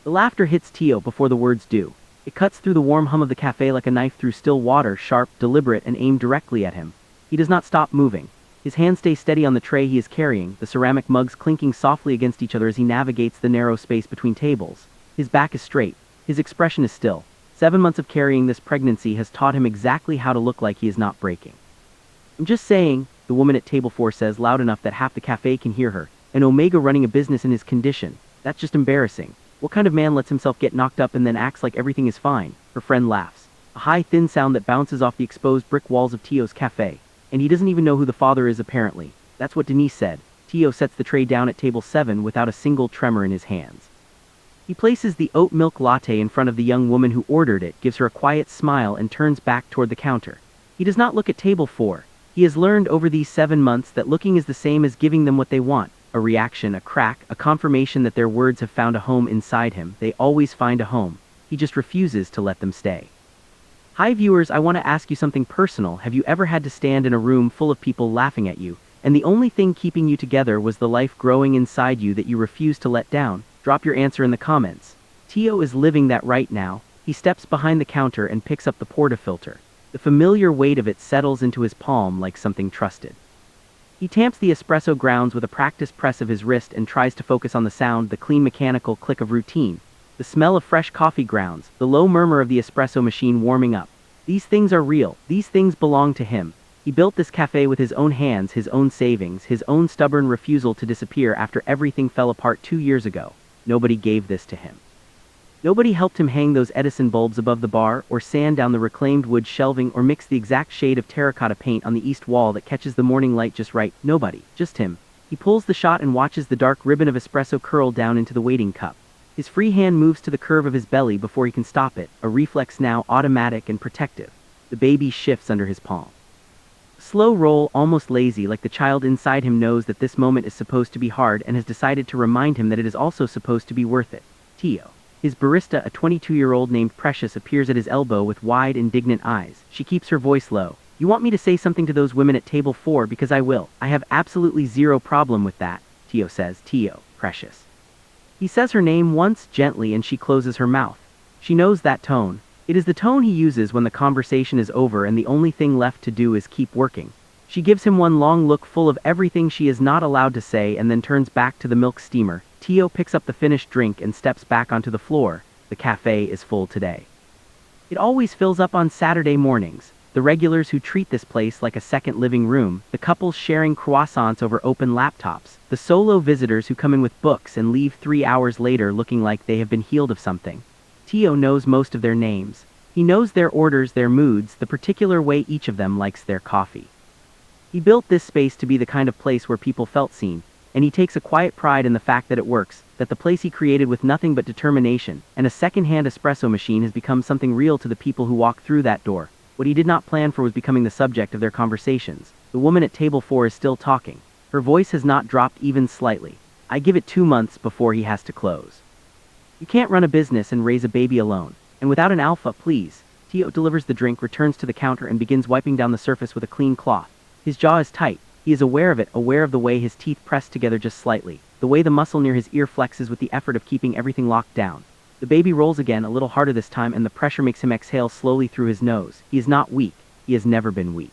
The laughter hits Tio before the words do. It cuts through the warm hum of the cafe like a knife through still water, sharp, deliberate, and aimed directly at him. He does not stop moving. His hands stay steady on the tray he is carrying, the ceramic mugs clinking softly against each other as he navigates the narrow space between tables. His back is straight. His expression is still. 7 months of carrying this pregnancy has taught him exactly how to look like he is not breaking. "I'm just saying," the woman at table 4 says loud enough that half the cafe can hear her. "An Omega running a business in his condition. That's just embarrassing. What kind of man lets himself get knocked up and then acts like everything is fine?" Her friend laughs. A high, thin sound that bounces off the exposed brick walls of Tio's cafe. "And he doesn't even know who the father is apparently." That's what Denise said. Tio sets the tray down at table 7 without a single tremor in his hands. He places the oat milk latte in front of the young woman who ordered it, gives her a quiet smile, and turns back toward the counter. He does not look at table 4. He has learned over these 7 months that looking is the same as giving them what they want. A reaction, a crack, a confirmation that their words have found a home inside him. They always find a home. He just refuses to let them stay. Hi viewers, I want to ask you something personal. Have you ever had to stand in a room full of people laughing at you, and the only thing keeping you together was the life growing inside you that you refused to let down? Drop your answer in the comments. Tio is living that right now. He steps behind the counter and picks up the portafilter. The familiar weight of it settles into his palm like something trusted. He tamps the espresso grounds with a practiced press of his wrist and tries to focus on the sound, the clean mechanical click of routine. The smell of fresh coffee grounds, the low murmur of the espresso machine warming up. These things are real. These things belong to him. He built this cafe with his own hands, his own savings, his own stubborn refusal to disappear after everything fell apart 2 years ago. Nobody gave this to him. Nobody helped him hang those Edison bulbs above the bar, or sand down the reclaimed wood shelving, or mix the exact shade of terracotta paint on the east wall that catches the morning light just right. Nobody. Just him. He pulls the shot and watches the dark ribbon of espresso curl down into the waiting cup. His free hand moves to the curve of his belly before he can stop it, a reflex now automatic and protective. The baby shifts under his palm. A slow roll, almost lazy, like the child inside him knows that this moment is supposed to be hard and has decided to remind him that it is also supposed to be worth it. Tio. His barista, a 22-year-old named Precious, appears at his elbow with wide, indignant eyes. She keeps her voice low. "You want me to say something to those women at table 4 because I will. I have absolutely zero problem with that," Tio says. "Tio, Precious." He says her name once, gently, and she closes her mouth. She knows that tone. It is the tone he uses when the conversation is over and the only thing left to do is keep working. She gives him one long look full of everything she is not allowed to say and then turns back to the milk steamer. Tio picks up the finished drink and steps back onto the floor. The cafe is full today. It always fills up on Saturday mornings. The regulars who treat this place like a second living room, the couples sharing croissants over open laptops, the solo visitors who come in with books and leave 3 hours later looking like they have been healed of something. Tio knows most of their names. He knows their orders, their moods, the particular way each of them likes their coffee. He built this space to be the kind of place where people felt seen, and he takes a quiet pride in the fact that it works, that the place he created with nothing but determination and a second-hand espresso machine has become something real to the people who walk through that door. What he did not plan for was becoming the subject of their conversations. The woman at table 4 is still talking. Her voice has not dropped even slightly. "I give it 2 months before he has to close. You can't run a business and raise a baby alone. And without an alpha, please." Tio delivers the drink, returns to the counter, and begins wiping down the surface with a clean cloth. His jaw is tight. He is aware of it, aware of the way his teeth press together just slightly, the way the muscle near his ear flexes with the effort of keeping everything locked down. The baby rolls again, a little harder this time, and the pressure makes him exhale slowly through his nose. He is not weak. He has never been weak.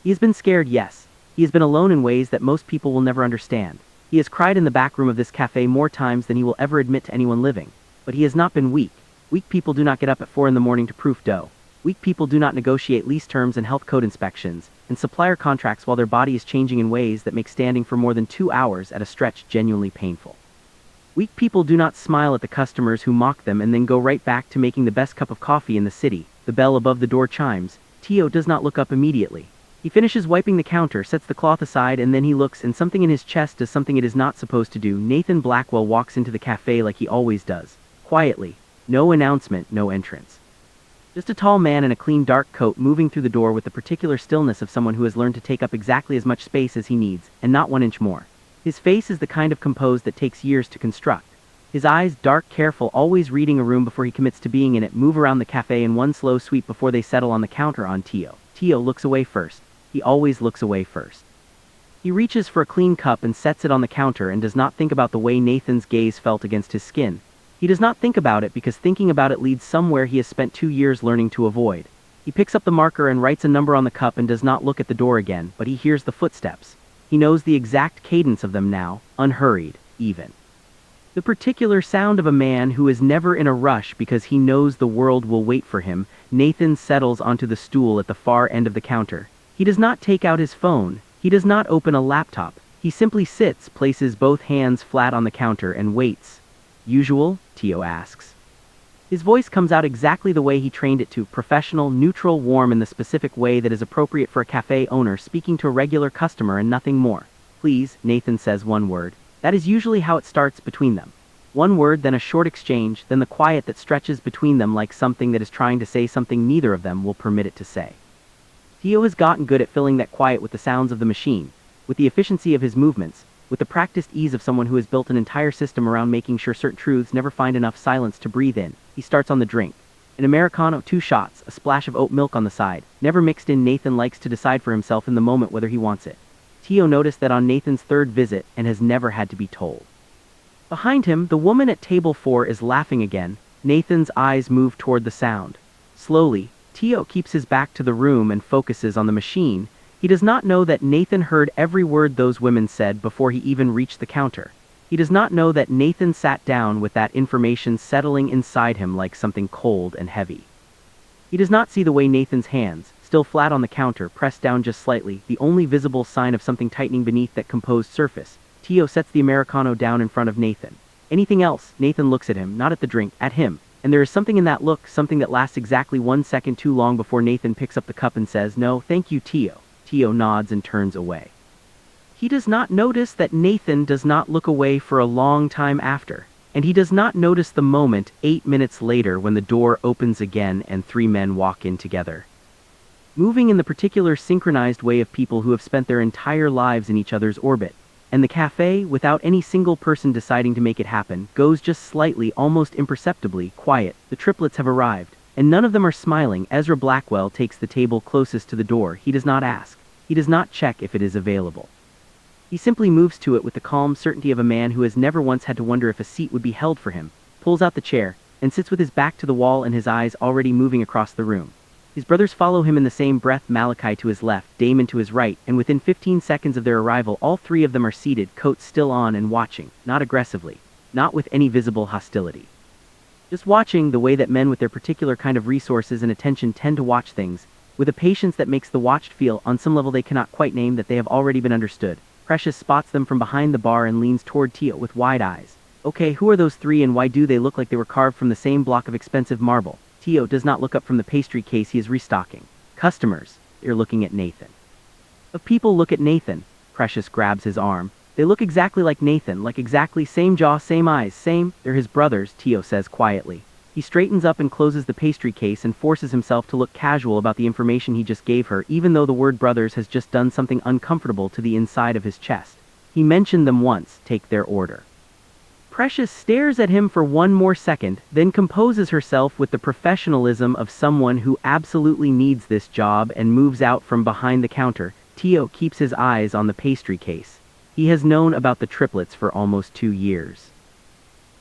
He has been scared, yes. He has been alone in ways that most people will never understand. He has cried in the back room of this cafe more times than he will ever admit to anyone living. But he has not been weak. Weak people do not get up at 4 in the morning to proof dough. Weak people do not negotiate lease terms and health code inspections and supplier contracts while their body is changing in ways that make standing for more than 2 hours at a stretch genuinely painful. Weak people do not smile at the customers who mock them and then go right back to making the best cup of coffee in the city. The bell above the door chimes. Tio does not look up immediately. He finishes wiping the counter, sets the cloth aside, and then he looks, and something in his chest does something it is not supposed to do. Nathan Blackwell walks into the cafe like he always does. Quietly. No announcement, no entrance. Just a tall man in a clean dark coat moving through the door with the particular stillness of someone who has learned to take up exactly as much space as he needs, and not 1 inch more. His face is the kind of compose that takes years to construct. His eyes, dark, careful, always reading a room before he commits to being in it, move around the cafe in one slow sweep before they settle on the counter on Tio. Tio looks away first. He always looks away first. He reaches for a clean cup and sets it on the counter and does not think about the way Nathan's gaze felt against his skin. He does not think about it because thinking about it leads somewhere he has spent 2 years learning to avoid. He picks up the marker and writes a number on the cup and does not look at the door again, but he hears the footsteps. He knows the exact cadence of them now, unhurried, even. The particular sound of a man who is never in a rush because he knows the world will wait for him. Nathan settles onto the stool at the far end of the counter. He does not take out his phone. He does not open a laptop. He simply sits, places both hands flat on the counter, and waits. Usual? Tio asks. His voice comes out exactly the way he trained it to, professional, neutral, warm in the specific way that is appropriate for a cafe owner speaking to a regular customer and nothing more. Please, Nathan says one word. That is usually how it starts between them. One word, then a short exchange, then the quiet that stretches between them like something that is trying to say something neither of them will permit it to say. Tio has gotten good at filling that quiet with the sounds of the machine, with the efficiency of his movements, with the practiced ease of someone who has built an entire system around making sure certain truths never find enough silence to breathe in. He starts on the drink. An Americano, 2 shots, a splash of oat milk on the side, never mixed in. Nathan likes to decide for himself in the moment whether he wants it. Tio noticed that on Nathan's 3rd visit and has never had to be told. Behind him, the woman at table 4 is laughing again. Nathan's eyes move toward the sound. Slowly, Tio keeps his back to the room and focuses on the machine. He does not know that Nathan heard every word those women said before he even reached the counter. He does not know that Nathan sat down with that information settling inside him like something cold and heavy. He does not see the way Nathan's hands, still flat on the counter, pressed down just slightly, the only visible sign of something tightening beneath that composed surface. Tio sets the Americano down in front of Nathan. Anything else? Nathan looks at him, not at the drink, at him. And there is something in that look, something that lasts exactly 1 second too long before Nathan picks up the cup and says, "No, thank you, Tio." Tio nods and turns away. He does not notice that Nathan does not look away for a long time after, and he does not notice the moment 8 minutes later when the door opens again and 3 men walk in together. Moving in the particular synchronized way of people who have spent their entire lives in each other's orbit. And the cafe, without any single person deciding to make it happen, goes just slightly, almost imperceptibly, quiet. The triplets have arrived, and none of them are smiling. Ezra Blackwell takes the table closest to the door. He does not ask. He does not check if it is available. He simply moves to it with the calm certainty of a man who has never once had to wonder if a seat would be held for him, pulls out the chair, and sits with his back to the wall and his eyes already moving across the room. His brothers follow him in the same breath, Malachi to his left, Damon to his right, and within 15 seconds of their arrival all 3 of them are seated, coats still on and watching, not aggressively, not with any visible hostility. Just watching the way that men with their particular kind of resources and attention tend to watch things, with a patience that makes the watched feel, on some level they cannot quite name, that they have already been understood. Precious spots them from behind the bar and leans toward Tio with wide eyes. Okay, who are those 3 and why do they look like they were carved from the same block of expensive marble? Tio does not look up from the pastry case he is restocking. Customers, they're looking at Nathan. If people look at Nathan, Precious grabs his arm. They look exactly like Nathan, like exactly same jaw, same eyes, same. They're his brothers, Tio says quietly. He straightens up and closes the pastry case and forces himself to look casual about the information he just gave her, even though the word brothers has just done something uncomfortable to the inside of his chest. He mentioned them once, take their order. Precious stares at him for 1 more second, then composes herself with the professionalism of someone who absolutely needs this job and moves out from behind the counter. Tio keeps his eyes on the pastry case. He has known about the triplets for almost 2 years.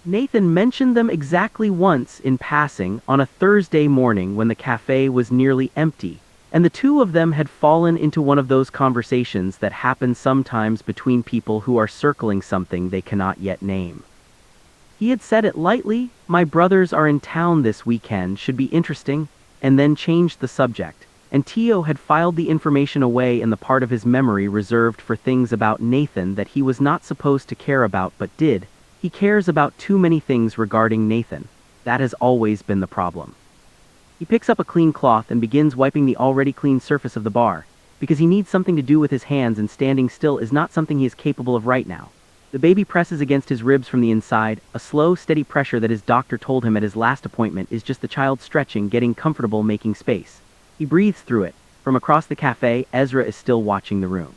Nathan mentioned them exactly once in passing on a Thursday morning when the cafe was nearly empty, and the 2 of them had fallen into one of those conversations that happen sometimes between people who are circling something they cannot yet name. He had said it lightly, "My brothers are in town this weekend, should be interesting," and then changed the subject, and Tio had filed the information away in the part of his memory reserved for things about Nathan that he was not supposed to care about but did. He cares about too many things regarding Nathan. That has always been the problem. He picks up a clean cloth and begins wiping the already clean surface of the bar, because he needs something to do with his hands and standing still is not something he is capable of right now. The baby presses against his ribs from the inside, a slow, steady pressure that his doctor told him at his last appointment is just the child stretching, getting comfortable, making space. He breathes through it. From across the cafe, Ezra is still watching the room.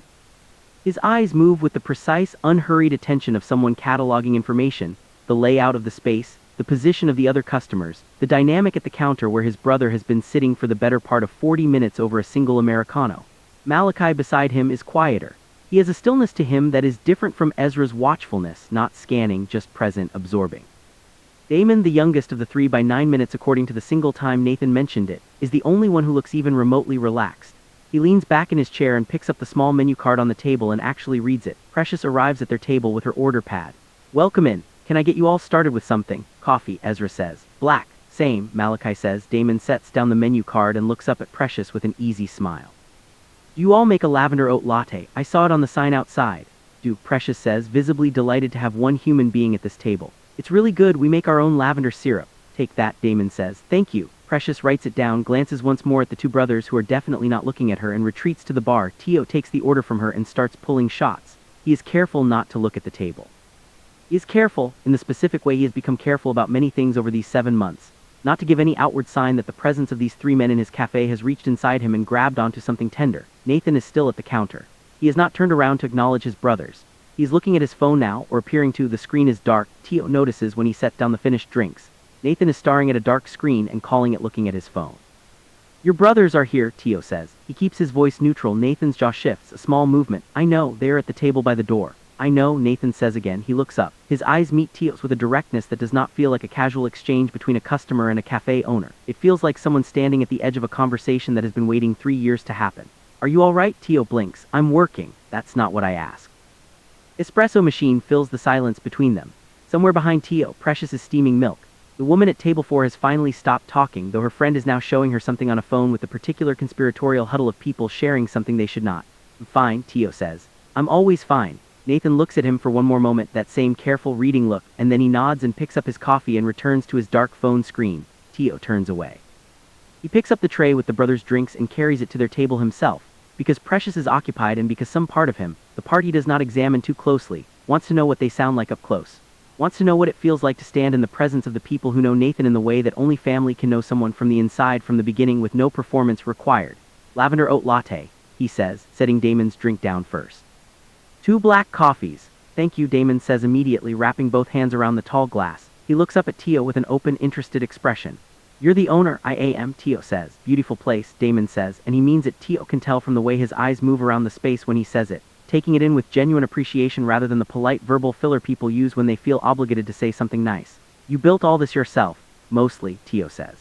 His eyes move with the precise, unhurried attention of someone cataloging information, the layout of the space, the position of the other customers, the dynamic at the counter where his brother has been sitting for the better part of 40 minutes over a single Americano. Malachi beside him is quieter. He has a stillness to him that is different from Ezra's watchfulness, not scanning, just present, absorbing. Damon, the youngest of the three by 9 minutes according to the single time Nathan mentioned it, is the only one who looks even remotely relaxed. He leans back in his chair and picks up the small menu card on the table and actually reads it. Precious arrives at their table with her order pad. "Welcome in. Can I get you all started with something?" "Coffee," Ezra says. "Black." "Same," Malachi says. Damon sets down the menu card and looks up at Precious with an easy smile. "Do you all make a lavender oat latte? I saw it on the sign outside." "Do," Precious says, visibly delighted to have one human being at this table. "It's really good. We make our own lavender syrup." "Take that," Damon says. "Thank you." Precious writes it down, glances once more at the two brothers who are definitely not looking at her, and retreats to the bar. Tio takes the order from her and starts pulling shots. He is careful not to look at the table. He is careful, in the specific way he has become careful about many things over these 7 months, not to give any outward sign that the presence of these 3 men in his cafe has reached inside him and grabbed onto something tender. Nathan is still at the counter. He has not turned around to acknowledge his brothers. He is looking at his phone now, or appearing to. The screen is dark, Tio notices when he sets down the finished drinks. Nathan is staring at a dark screen and calling it looking at his phone. "Your brothers are here," Tio says. He keeps his voice neutral. Nathan's jaw shifts, a small movement. "I know, they are at the table by the door." "I know," Nathan says again. He looks up. His eyes meet Tio's with a directness that does not feel like a casual exchange between a customer and a cafe owner. It feels like someone standing at the edge of a conversation that has been waiting 3 years to happen. "Are you all right?" Tio blinks. "I'm working." "That's not what I asked." Espresso machine fills the silence between them. Somewhere behind Tio, Precious is steaming milk. The woman at table 4 has finally stopped talking, though her friend is now showing her something on a phone with a particular conspiratorial huddle of people sharing something they should not. "I'm fine," Tio says. "I'm always fine." Nathan looks at him for one more moment, that same careful reading look, and then he nods and picks up his coffee and returns to his dark phone screen. Tio turns away. He picks up the tray with the brothers' drinks and carries it to their table himself, because Precious is occupied and because some part of him, the part he does not examine too closely, wants to know what they sound like up close. Wants to know what it feels like to stand in the presence of the people who know Nathan in the way that only family can know someone from the inside from the beginning with no performance required. "Lavender oat latte," he says, setting Damon's drink down first. "2 black coffees." "Thank you," Damon says immediately, wrapping both hands around the tall glass. He looks up at Tio with an open, interested expression. "You're the owner?" "I am," Tio says. "Beautiful place," Damon says, and he means it. Tio can tell from the way his eyes move around the space when he says it, taking it in with genuine appreciation rather than the polite verbal filler people use when they feel obligated to say something nice. "You built all this yourself?" "Mostly," Tio says.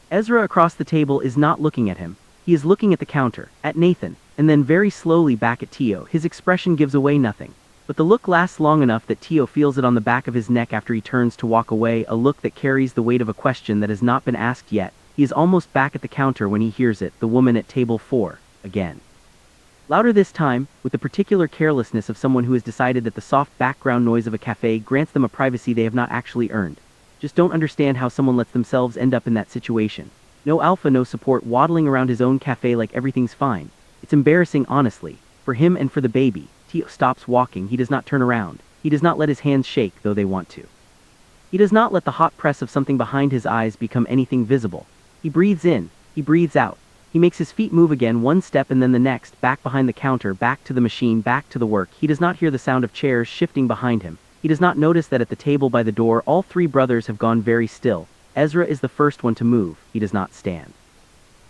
Ezra across the table is not looking at him. He is looking at the counter, at Nathan, and then very slowly back at Tio. His expression gives away nothing. But the look lasts long enough that Tio feels it on the back of his neck after he turns to walk away, a look that carries the weight of a question that has not been asked yet. He is almost back at the counter when he hears it, the woman at table 4, again. Louder this time, with the particular carelessness of someone who has decided that the soft background noise of a cafe grants them a privacy they have not actually earned. Just don't understand how someone lets themselves end up in that situation. No alpha, no support, waddling around his own cafe like everything's fine. It's embarrassing, honestly, for him and for the baby. Tio stops walking. He does not turn around. He does not let his hands shake, though they want to. He does not let the hot press of something behind his eyes become anything visible. He breathes in. He breathes out. He makes his feet move again, one step and then the next, back behind the counter, back to the machine, back to the work. He does not hear the sound of chairs shifting behind him. He does not notice that at the table by the door, all 3 brothers have gone very still. Ezra is the first one to move. He does not stand.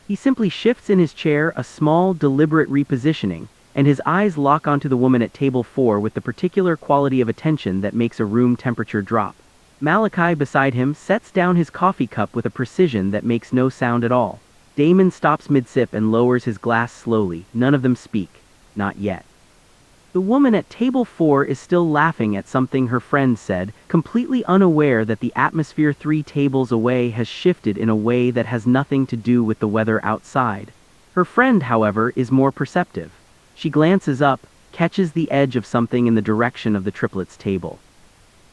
He simply shifts in his chair, a small, deliberate repositioning, and his eyes lock onto the woman at table 4 with the particular quality of attention that makes a room temperature drop. Malachi beside him sets down his coffee cup with a precision that makes no sound at all. Damon stops mid-sip and lowers his glass slowly. None of them speak. Not yet. The woman at table 4 is still laughing at something her friend said, completely unaware that the atmosphere 3 tables away has shifted in a way that has nothing to do with the weather outside. Her friend, however, is more perceptive. She glances up, catches the edge of something in the direction of the triplets' table.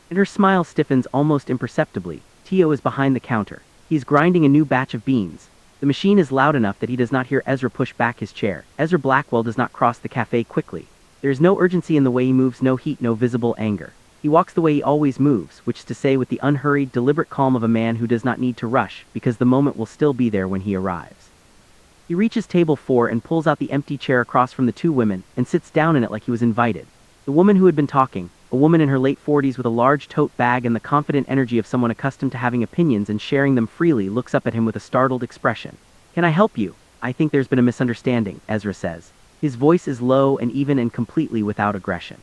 And her smile stiffens almost imperceptibly. Tio is behind the counter. He is grinding a new batch of beans. The machine is loud enough that he does not hear Ezra push back his chair. Ezra Blackwell does not cross the cafe quickly. There is no urgency in the way he moves, no heat, no visible anger. He walks the way he always moves, which is to say with the unhurried, deliberate calm of a man who does not need to rush, because the moment will still be there when he arrives. He reaches table 4 and pulls out the empty chair across from the 2 women, and sits down in it like he was invited. The woman who had been talking, a woman in her late 40s with a large tote bag and the confident energy of someone accustomed to having opinions and sharing them freely, looks up at him with a startled expression. "Can I help you?" "I think there's been a misunderstanding," Ezra says. His voice is low and even and completely without aggression.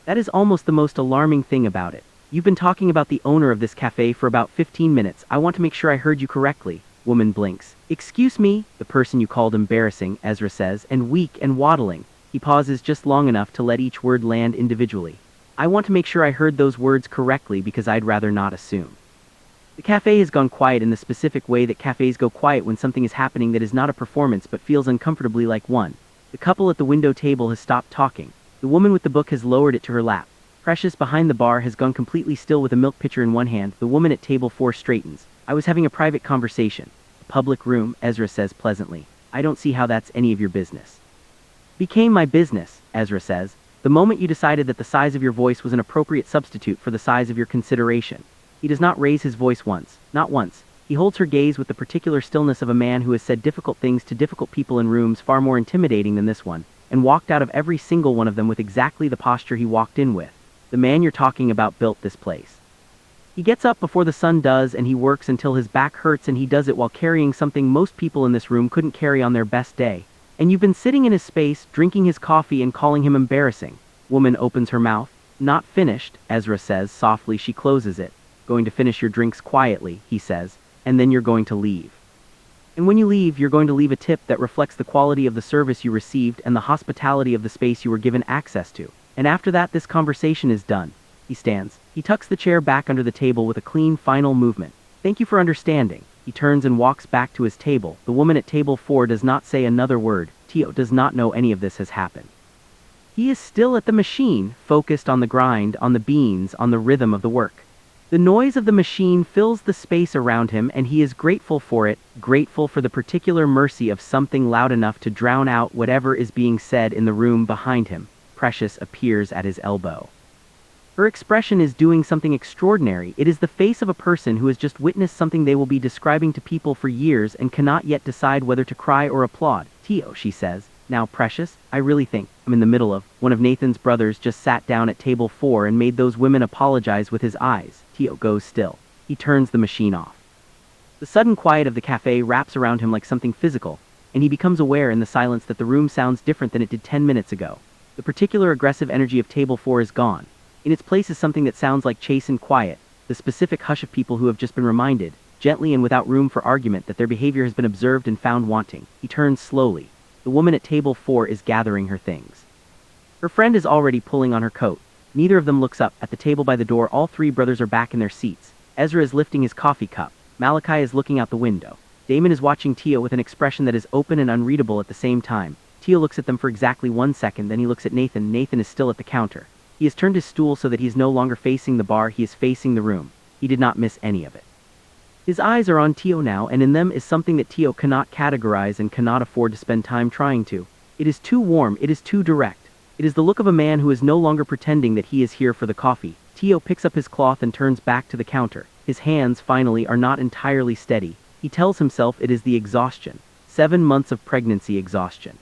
That is almost the most alarming thing about it. You've been talking about the owner of this cafe for about 15 minutes. I want to make sure I heard you correctly. Woman blinks. Excuse me, the person you called embarrassing, Ezra says, and weak and waddling. He pauses just long enough to let each word land individually. I want to make sure I heard those words correctly because I'd rather not assume. The cafe has gone quiet in the specific way that cafes go quiet when something is happening that is not a performance but feels uncomfortably like one. The couple at the window table has stopped talking. The woman with the book has lowered it to her lap. Precious behind the bar has gone completely still with a milk pitcher in one hand. The woman at table 4 straightens. I was having a private conversation. A public room, Ezra says pleasantly. I don't see how that's any of your business. Became my business, Ezra says, the moment you decided that the size of your voice was an appropriate substitute for the size of your consideration. He does not raise his voice once, not once. He holds her gaze with the particular stillness of a man who has said difficult things to difficult people in rooms far more intimidating than this one, and walked out of every single one of them with exactly the posture he walked in with. The man you're talking about built this place. He gets up before the sun does and he works until his back hurts, and he does it while carrying something most people in this room couldn't carry on their best day. And you've been sitting in his space, drinking his coffee and calling him embarrassing. Woman opens her mouth. Not finished, Ezra says softly. She closes it. Going to finish your drinks quietly, he says, and then you're going to leave. And when you leave, you're going to leave a tip that reflects the quality of the service you received and the hospitality of the space you were given access to. And after that, this conversation is done. He stands. He tucks the chair back under the table with a clean, final movement. Thank you for understanding. He turns and walks back to his table. The woman at table 4 does not say another word. Tio does not know any of this has happened. He is still at the machine, focused on the grind, on the beans, on the rhythm of the work. The noise of the machine fills the space around him, and he is grateful for it, grateful for the particular mercy of something loud enough to drown out whatever is being said in the room behind him. Precious appears at his elbow. Her expression is doing something extraordinary. It is the face of a person who has just witnessed something they will be describing to people for years and cannot yet decide whether to cry or applaud. Tio, she says. Now, Precious, I really think I'm in the middle of. One of Nathan's brothers just sat down at table 4 and made those women apologize with his eyes. Tio goes still. He turns the machine off. The sudden quiet of the cafe wraps around him like something physical, and he becomes aware in the silence that the room sounds different than it did 10 minutes ago. The particular aggressive energy of table 4 is gone. In its place is something that sounds like chastened quiet, the specific hush of people who have just been reminded, gently and without room for argument, that their behavior has been observed and found wanting. He turns slowly. The woman at table 4 is gathering her things. Her friend is already pulling on her coat. Neither of them looks up. At the table by the door, all 3 brothers are back in their seats. Ezra is lifting his coffee cup. Malachi is looking out the window. Damon is watching Tio with an expression that is open and unreadable at the same time. Tio looks at them for exactly 1 second, then he looks at Nathan. Nathan is still at the counter. He has turned his stool so that he is no longer facing the bar, he is facing the room. He did not miss any of it. His eyes are on Tio now, and in them is something that Tio cannot categorize and cannot afford to spend time trying to. It is too warm, it is too direct. It is the look of a man who is no longer pretending that he is here for the coffee. Tio picks up his cloth and turns back to the counter. His hands, finally, are not entirely steady. He tells himself it is the exhaustion. 7 months of pregnancy exhaustion.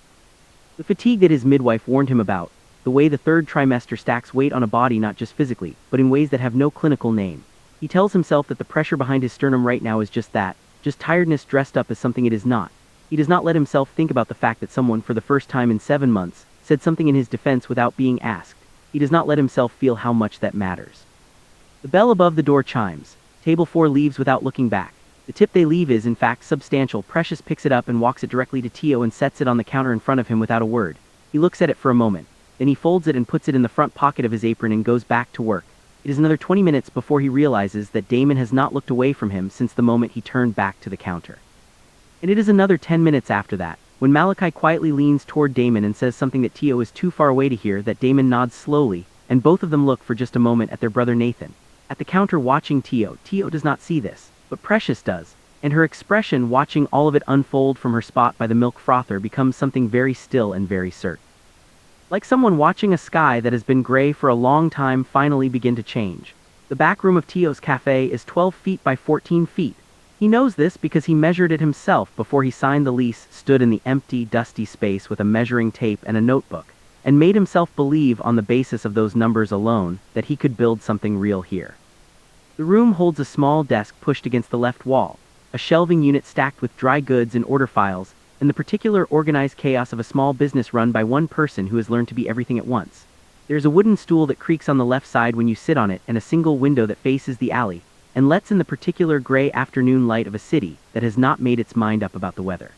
The fatigue that his midwife warned him about. The way the 3rd trimester stacks weight on a body, not just physically, but in ways that have no clinical name. He tells himself that the pressure behind his sternum right now is just that, just tiredness dressed up as something it is not. He does not let himself think about the fact that someone, for the first time in 7 months, said something in his defense without being asked. He does not let himself feel how much that matters. The bell above the door chimes. Table 4 leaves without looking back. The tip they leave is, in fact, substantial. Precious picks it up and walks it directly to Tio and sets it on the counter in front of him without a word. He looks at it for a moment. Then he folds it and puts it in the front pocket of his apron and goes back to work. It is another 20 minutes before he realizes that Damon has not looked away from him since the moment he turned back to the counter. And it is another 10 minutes after that, when Malachi quietly leans toward Damon and says something that Tio is too far away to hear, that Damon nods slowly, and both of them look for just a moment at their brother Nathan. At the counter watching Tio does not see this, but Precious does, and her expression watching all of it unfold from her spot by the milk frother becomes something very still and very certain. Like someone watching a sky that has been gray for a long time finally begin to change. The back room of Tio's cafe is 12 feet by 14 feet. He knows this because he measured it himself before he signed the lease, stood in the empty, dusty space with a measuring tape and a notebook, and made himself believe on the basis of those numbers alone that he could build something real here. The room holds a small desk pushed against the left wall, a shelving unit stacked with dry goods and order files, and the particular organized chaos of a small business run by one person who has learned to be everything at once. There's a wooden stool that creaks on the left side when you sit on it and a single window that faces the alley, and lets in the particular gray afternoon light of a city that has not made its mind up about the weather.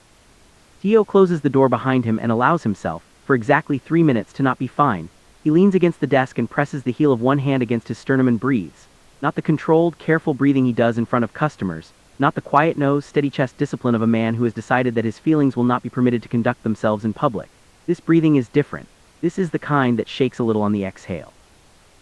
Tio closes the door behind him and allows himself, for exactly 3 minutes, to not be fine. He leans against the desk and presses the heel of one hand against his sternum and breathes. Not the controlled, careful breathing he does in front of customers, not the quiet nose, steady chest discipline of a man who has decided that his feelings will not be permitted to conduct themselves in public. This breathing is different. This is the kind that shakes a little on the exhale.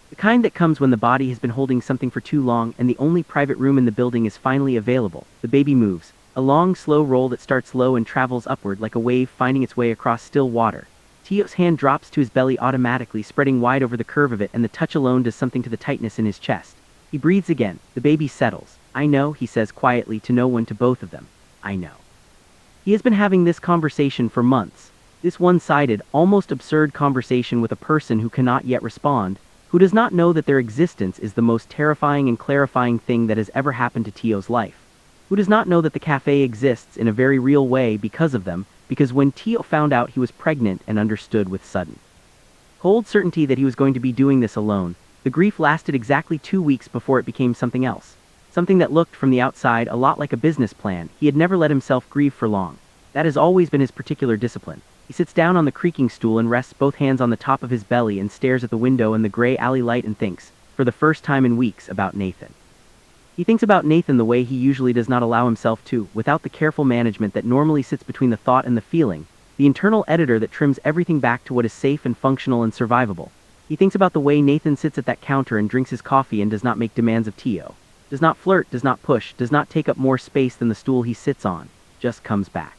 The kind that comes when the body has been holding something for too long and the only private room in the building is finally available. The baby moves, a long, slow roll that starts low and travels upward like a wave finding its way across still water. Tio's hand drops to his belly automatically, spreading wide over the curve of it, and the touch alone does something to the tightness in his chest. He breathes again. The baby settles. "I know," he says quietly to no one, to both of them. "I know." He has been having this conversation for months. This one-sided, almost absurd conversation with a person who cannot yet respond, who does not know that their existence is the most terrifying and clarifying thing that has ever happened to Tio's life. Who does not know that the cafe exists in a very real way because of them, because when Tio found out he was pregnant and understood with sudden, cold certainty that he was going to be doing this alone, the grief lasted exactly 2 weeks before it became something else. Something that looked from the outside a lot like a business plan. He had never let himself grieve for long. That has always been his particular discipline. He sits down on the creaking stool and rests both hands on the top of his belly and stares at the window and the gray alley light and thinks, for the first time in weeks, about Nathan. He thinks about Nathan the way he usually does not allow himself to, without the careful management that normally sits between the thought and the feeling, the internal editor that trims everything back to what is safe and functional and survivable. He thinks about the way Nathan sits at that counter and drinks his coffee and does not make demands of Tio. Does not flirt, does not push, does not take up more space than the stool he sits on. Just comes back.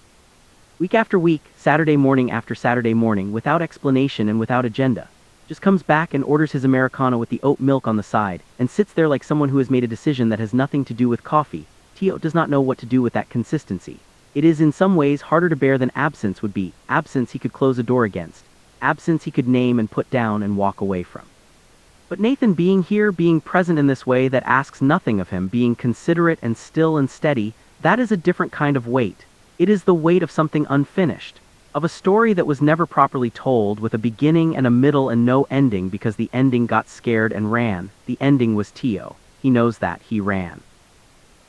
Week after week, Saturday morning after Saturday morning, without explanation and without agenda. Just comes back and orders his Americano with the oat milk on the side, and sits there like someone who has made a decision that has nothing to do with coffee. Tio does not know what to do with that consistency. It is in some ways harder to bear than absence would be. Absence he could close a door against. Absence he could name and put down and walk away from. But Nathan being here, being present in this way that asks nothing of him, being considerate and still and steady, that is a different kind of weight. It is the weight of something unfinished, of a story that was never properly told, with a beginning and a middle and no ending because the ending got scared and ran. The ending was Tio. He knows that. He ran.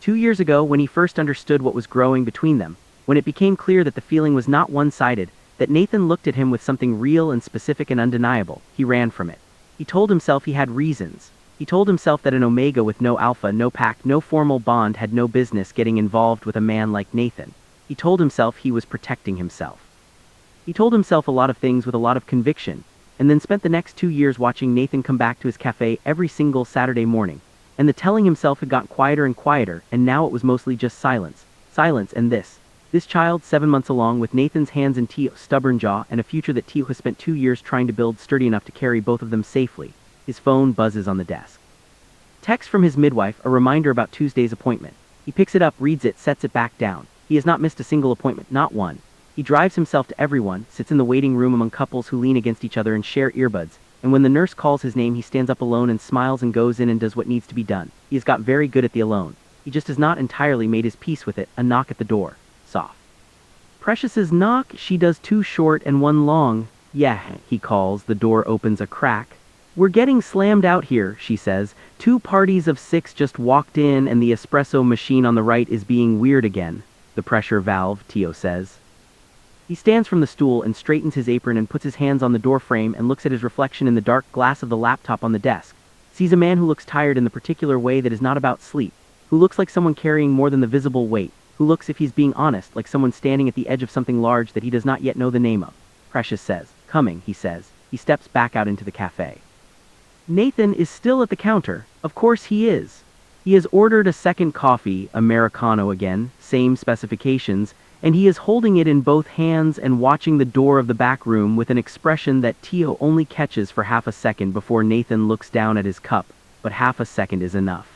2 years ago, when he first understood what was growing between them, when it became clear that the feeling was not one-sided, that Nathan looked at him with something real and specific and undeniable, he ran from it. He told himself he had reasons. He told himself that an Omega with no Alpha, no pact, no formal bond had no business getting involved with a man like Nathan. He told himself he was protecting himself. He told himself a lot of things with a lot of conviction, and then spent the next 2 years watching Nathan come back to his cafe every single Saturday morning, and the telling himself had gotten quieter and quieter, and now it was mostly just silence. Silence and this child 7 months along with Nathan's hands in Tio's stubborn jaw, and a future that Tio has spent 2 years trying to build sturdy enough to carry both of them safely. His phone buzzes on the desk. Text from his midwife, a reminder about Tuesday's appointment. He picks it up, reads it, sets it back down. He has not missed a single appointment, not one. He drives himself to everyone, sits in the waiting room among couples who lean against each other and share earbuds, and when the nurse calls his name he stands up alone and smiles and goes in and does what needs to be done. He has got very good at the alone. He just has not entirely made his peace with it. A knock at the door. Soft. Precious's knock. She does 2 short and 1 long. "Yeah," he calls. The door opens a crack. "We're getting slammed out here," she says. 2 parties of 6 just walked in and the espresso machine on the right is being weird again. "The pressure valve," Tio says. He stands from the stool and straightens his apron and puts his hands on the door frame and looks at his reflection in the dark glass of the laptop on the desk. Sees a man who looks tired in the particular way that is not about sleep, who looks like someone carrying more than the visible weight, who looks, if he's being honest, like someone standing at the edge of something large that he does not yet know the name of. Precious says, "Coming," he says. He steps back out into the cafe. Nathan is still at the counter. Of course he is. He has ordered a second coffee, Americano again, same specifications, and he is holding it in both hands and watching the door of the back room with an expression that Tio only catches for half a second before Nathan looks down at his cup, but half a second is enough.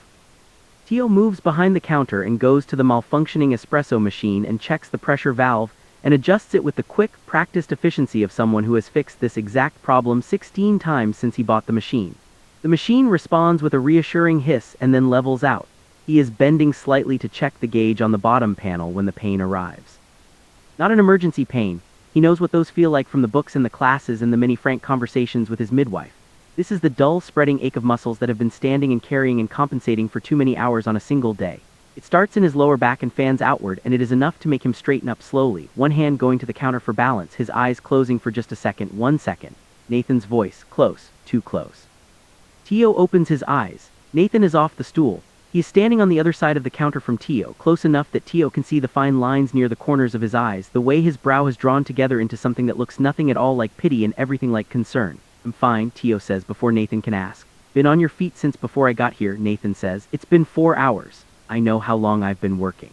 Tio moves behind the counter and goes to the malfunctioning espresso machine and checks the pressure valve and adjusts it with the quick, practiced efficiency of someone who has fixed this exact problem 16 times since he bought the machine. The machine responds with a reassuring hiss and then levels out. He is bending slightly to check the gauge on the bottom panel when the pain arrives. Not an emergency pain. He knows what those feel like from the books and the classes and the many frank conversations with his midwife. This is the dull, spreading ache of muscles that have been standing and carrying and compensating for too many hours on a single day. It starts in his lower back and fans outward, and it is enough to make him straighten up slowly, one hand going to the counter for balance, his eyes closing for just a second. 1 second. Nathan's voice, close, too close. Tio opens his eyes. Nathan is off the stool. He is standing on the other side of the counter from Tio, close enough that Tio can see the fine lines near the corners of his eyes, the way his brow has drawn together into something that looks nothing at all like pity and everything like concern. I'm fine, Tio says before Nathan can ask. Been on your feet since before I got here, Nathan says. It's been 4 hours. I know how long I've been working.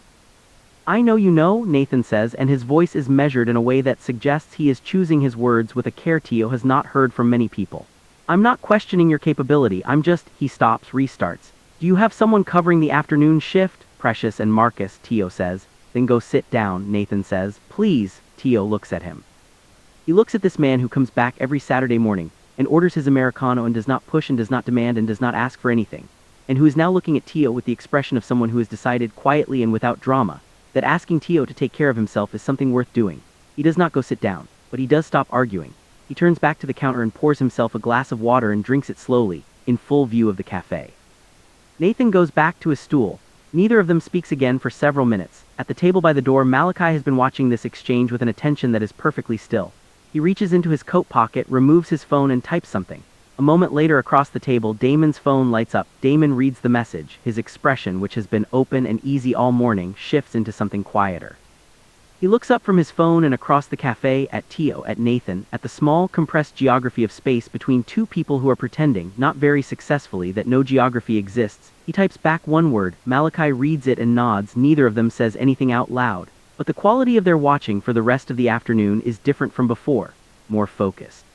I know you know, Nathan says, and his voice is measured in a way that suggests he is choosing his words with a care Tio has not heard from many people. I'm not questioning your capability, I'm just, he stops, restarts. Do you have someone covering the afternoon shift? Precious and Marcus, Tio says. Then go sit down, Nathan says. Please, Tio looks at him. He looks at this man who comes back every Saturday morning, and orders his Americano and does not push and does not demand and does not ask for anything, and who is now looking at Tio with the expression of someone who has decided quietly and without drama that asking Tio to take care of himself is something worth doing. He does not go sit down, but he does stop arguing. He turns back to the counter and pours himself a glass of water and drinks it slowly, in full view of the cafe. Nathan goes back to his stool. Neither of them speaks again for several minutes. At the table by the door, Malachi has been watching this exchange with an attention that is perfectly still. He reaches into his coat pocket, removes his phone and types something. A moment later across the table, Damon's phone lights up. Damon reads the message. His expression, which has been open and easy all morning, shifts into something quieter. He looks up from his phone and across the cafe, at Tio, at Nathan, at the small, compressed geography of space between two people who are pretending, not very successfully, that no geography exists. He types back one word. Malachi reads it and nods. Neither of them says anything out loud. But the quality of their watching for the rest of the afternoon is different from before. More focused.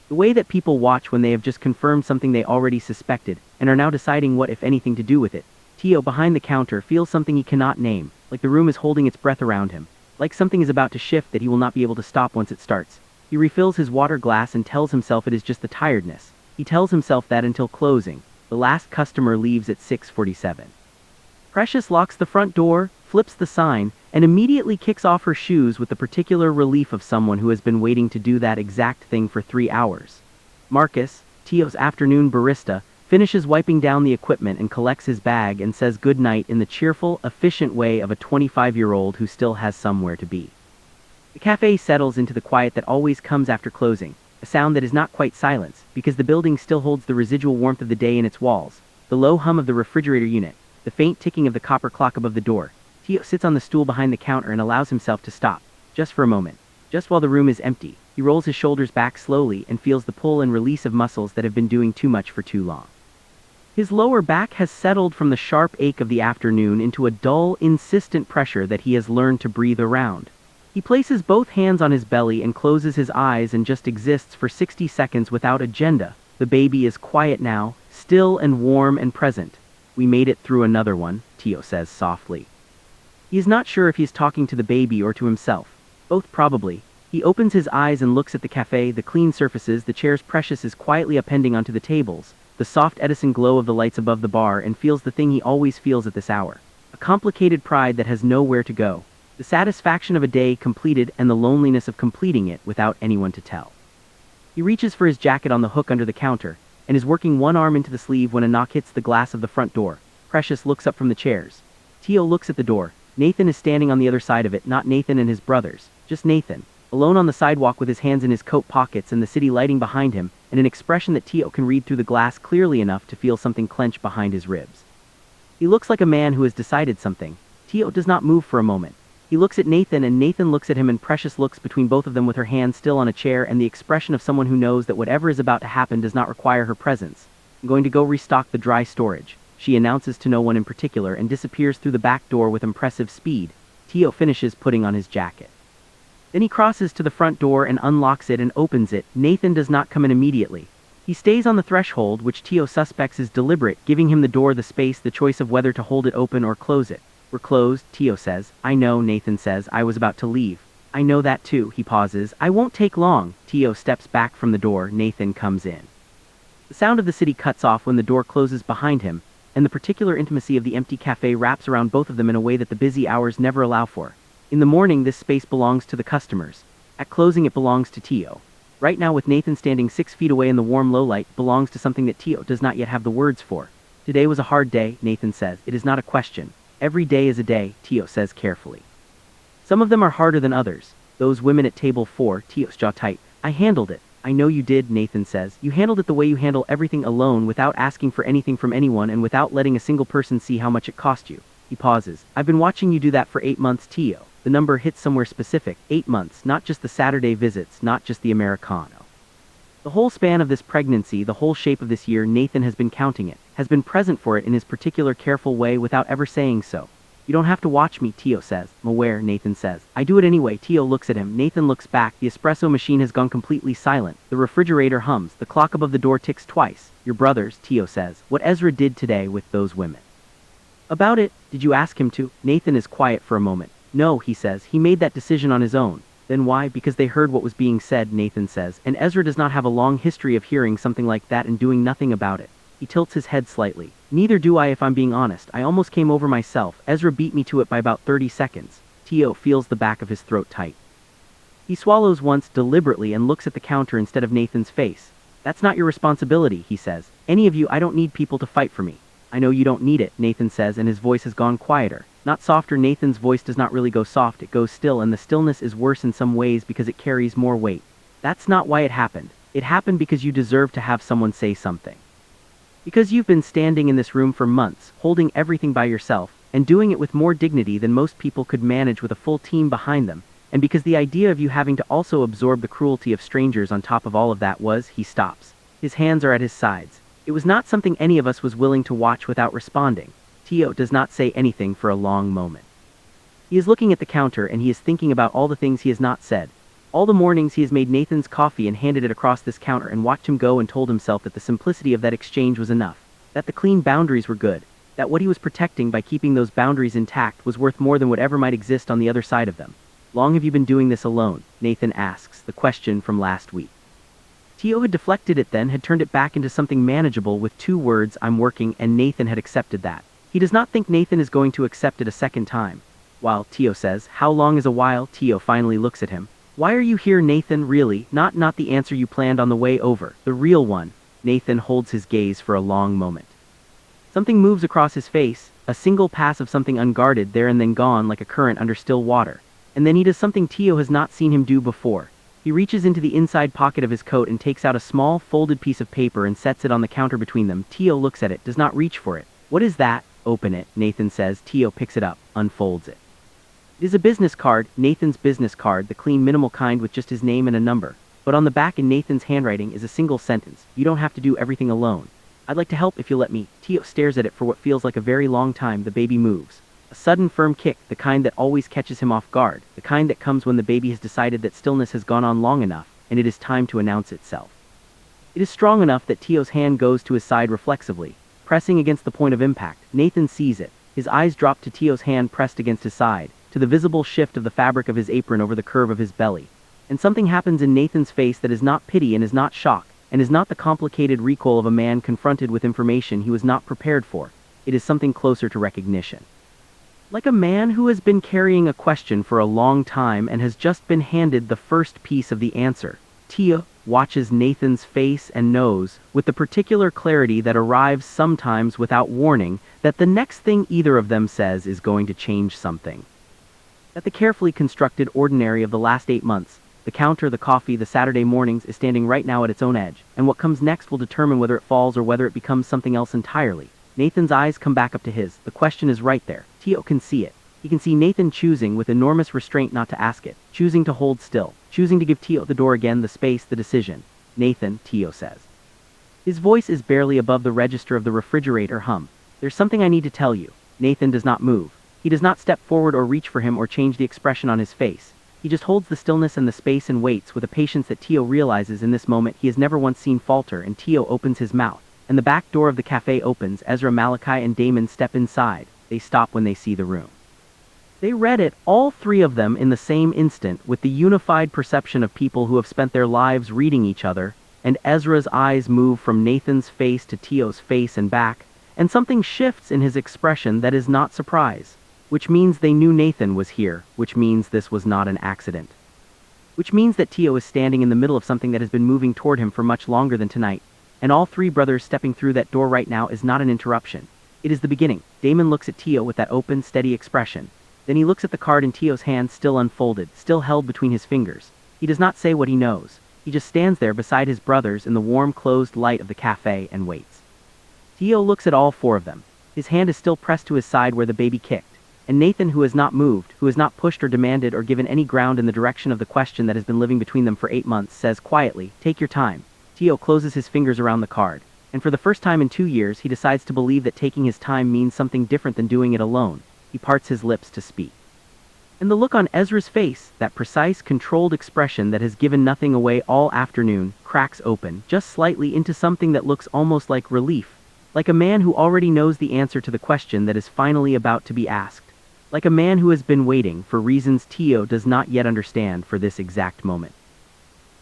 The way that people watch when they have just confirmed something they already suspected, and are now deciding what, if anything, to do with it. Tio, behind the counter, feels something he cannot name, like the room is holding its breath around him, like something is about to shift that he will not be able to stop once it starts. He refills his water glass and tells himself it is just the tiredness. He tells himself that until closing. The last customer leaves at 6:47. Precious locks the front door, flips the sign, and immediately kicks off her shoes with the particular relief of someone who has been waiting to do that exact thing for 3 hours. Marcus, Tio's afternoon barista, finishes wiping down the equipment and collects his bag and says goodnight in the cheerful, efficient way of a 25-year-old who still has somewhere to be. The cafe settles into the quiet that always comes after closing, a sound that is not quite silence, because the building still holds the residual warmth of the day in its walls, the low hum of the refrigerator unit, the faint ticking of the copper clock above the door. Tio sits on the stool behind the counter and allows himself to stop, just for a moment, just while the room is empty. He rolls his shoulders back slowly and feels the pull and release of muscles that have been doing too much for too long. His lower back has settled from the sharp ache of the afternoon into a dull, insistent pressure that he has learned to breathe around. He places both hands on his belly and closes his eyes and just exists for 60 seconds without agenda. The baby is quiet now, still and warm and present. We made it through another one, Tio says softly. He is not sure if he is talking to the baby or to himself. Both probably. He opens his eyes and looks at the cafe, the clean surfaces, the chairs. Precious is quietly appending onto the tables, the soft Edison glow of the lights above the bar, and feels the thing he always feels at this hour. A complicated pride that has nowhere to go. The satisfaction of a day completed and the loneliness of completing it without anyone to tell. He reaches for his jacket on the hook under the counter, and is working one arm into the sleeve when a knock hits the glass of the front door. Precious looks up from the chairs. Tio looks at the door. Nathan is standing on the other side of it, not Nathan and his brothers, just Nathan, alone on the sidewalk with his hands in his coat pockets and the city lighting behind him, and an expression that Tio can read through the glass clearly enough to feel something clench behind his ribs. He looks like a man who has decided something. Tio does not move for a moment. He looks at Nathan and Nathan looks at him, and Precious looks between both of them with her hand still on a chair and the expression of someone who knows that whatever is about to happen does not require her presence. I'm going to go restock the dry storage, she announces to no one in particular and disappears through the back door with impressive speed. Tio finishes putting on his jacket. Then he crosses to the front door and unlocks it and opens it. Nathan does not come in immediately. He stays on the threshold, which Tio suspects is deliberate, giving him the door the space, the choice of whether to hold it open or close it. We're closed, Tio says. I know, Nathan says. I was about to leave. I know that too, he pauses. I won't take long. Tio steps back from the door. Nathan comes in. The sound of the city cuts off when the door closes behind him, and the particular intimacy of the empty cafe wraps around both of them in a way that the busy hours never allow for. In the morning, this space belongs to the customers. At closing, it belongs to Tio. Right now with Nathan standing 6 feet away in the warm low light belongs to something that Tio does not yet have the words for. Today was a hard day, Nathan says. It is not a question. Every day is a day, Tio says carefully. Some of them are harder than others. Those women at table 4, Tio's jaw tight. I handled it. I know you did, Nathan says. You handled it the way you handle everything alone without asking for anything from anyone and without letting a single person see how much it cost you. He pauses. I've been watching you do that for 8 months, Tio. The number hits somewhere specific. 8 months, not just the Saturday visits, not just the Americano. The whole span of this pregnancy, the whole shape of this year, Nathan has been counting it, has been present for it in his particular careful way without ever saying so. You don't have to watch me, Tio says. I'm aware, Nathan says. I do it anyway. Tio looks at him. Nathan looks back. The espresso machine has gone completely silent. The refrigerator hums. The clock above the door ticks twice. Your brothers, Tio says. What Ezra did today with those women. About it, did you ask him to? Nathan is quiet for a moment. No, he says. He made that decision on his own. Then why? Because they heard what was being said, Nathan says, and Ezra does not have a long history of hearing something like that and doing nothing about it. He tilts his head slightly. Neither do I if I'm being honest. I almost came over myself. Ezra beat me to it by about 30 seconds. Tio feels the back of his throat tight. He swallows once deliberately and looks at the counter instead of Nathan's face. That's not your responsibility, he says. Any of you, I don't need people to fight for me. I know you don't need it, Nathan says, and his voice has gone quieter. Not softer. Nathan's voice does not really go soft, it goes still, and the stillness is worse in some ways because it carries more weight. That's not why it happened. It happened because you deserve to have someone say something. Because you've been standing in this room for months, holding everything by yourself, and doing it with more dignity than most people could manage with a full team behind them, and because the idea of you having to also absorb the cruelty of strangers on top of all of that was, he stops. His hands are at his sides. It was not something any of us was willing to watch without responding. Tio does not say anything for a long moment. He is looking at the counter and he is thinking about all the things he has not said. All the mornings he has made Nathan's coffee and handed it across this counter and watched him go and told himself that the simplicity of that exchange was enough, that the clean boundaries were good, that what he was protecting by keeping those boundaries intact was worth more than whatever might exist on the other side of them. Long have you been doing this alone? Nathan asks, the question from last week. Tio had deflected it then, had turned it back into something manageable with 2 words, I'm working, and Nathan had accepted that. He does not think Nathan is going to accept it a second time. While Tio says, how long is a while? Tio finally looks at him. Why are you here, Nathan? Really? Not the answer you planned on the way over. The real one. Nathan holds his gaze for a long moment. Something moves across his face, a single pass of something unguarded there and then gone like a current under still water. And then he does something Tio has not seen him do before. He reaches into the inside pocket of his coat and takes out a small folded piece of paper and sets it on the counter between them. Tio looks at it, does not reach for it. What is that? Open it, Nathan says. Tio picks it up, unfolds it. It is a business card, Nathan's business card, the clean minimal kind with just his name and a number. But on the back in Nathan's handwriting is a single sentence. You don't have to do everything alone. I'd like to help if you'll let me. Tio stares at it for what feels like a very long time. The baby moves. A sudden firm kick, the kind that always catches him off guard, the kind that comes when the baby has decided that stillness has gone on long enough, and it is time to announce itself. It is strong enough that Tio's hand goes to his side reflexively, pressing against the point of impact. Nathan sees it. His eyes drop to Tio's hand pressed against his side, to the visible shift of the fabric of his apron over the curve of his belly. And something happens in Nathan's face that is not pity and is not shock, and is not the complicated recoil of a man confronted with information he was not prepared for. It is something closer to recognition. Like a man who has been carrying a question for a long time and has just been handed the first piece of the answer. Tio watches Nathan's face and knows, with the particular clarity that arrives sometimes without warning, that the next thing either of them says is going to change something. That the carefully constructed ordinary of the last 8 months, the counter, the coffee, the Saturday mornings, is standing right now at its own edge, and what comes next will determine whether it falls or whether it becomes something else entirely. Nathan's eyes come back up to his. The question is right there. Tio can see it. He can see Nathan choosing with enormous restraint not to ask it, choosing to hold still, choosing to give Tio the door again, the space, the decision. Nathan, Tio says. His voice is barely above the register of the refrigerator hum. There's something I need to tell you. Nathan does not move. He does not step forward or reach for him or change the expression on his face. He just holds the stillness and the space and waits with a patience that Tio realizes in this moment he has never once seen falter, and Tio opens his mouth. And the back door of the cafe opens. Ezra, Malachi, and Damon step inside. They stop when they see the room. They read it, all 3 of them, in the same instant, with the unified perception of people who have spent their lives reading each other, and Ezra's eyes move from Nathan's face to Tio's face and back, and something shifts in his expression that is not surprise, which means they knew Nathan was here, which means this was not an accident. which means that Tio is standing in the middle of something that has been moving toward him for much longer than tonight, and all three brothers stepping through that door right now is not an interruption. It is the beginning. Damon looks at Tio with that open, steady expression. Then he looks at the card in Tio's hand, still unfolded, still held between his fingers. He does not say what he knows. He just stands there beside his brothers in the warm, closed light of the cafe and waits. Tio looks at all four of them. His hand is still pressed to his side where the baby kicked. And Nathan, who has not moved, who has not pushed or demanded or given any ground in the direction of the question that has been living between them for 8 months, says quietly, "Take your time." Tio closes his fingers around the card. And for the first time in 2 years, he decides to believe that taking his time means something different than doing it alone. He parts his lips to speak. And the look on Ezra's face, that precise, controlled expression that has given nothing away all afternoon, cracks open, just slightly, into something that looks almost like relief. Like a man who already knows the answer to the question that is finally about to be asked. Like a man who has been waiting, for reasons Tio does not yet understand, for this exact moment.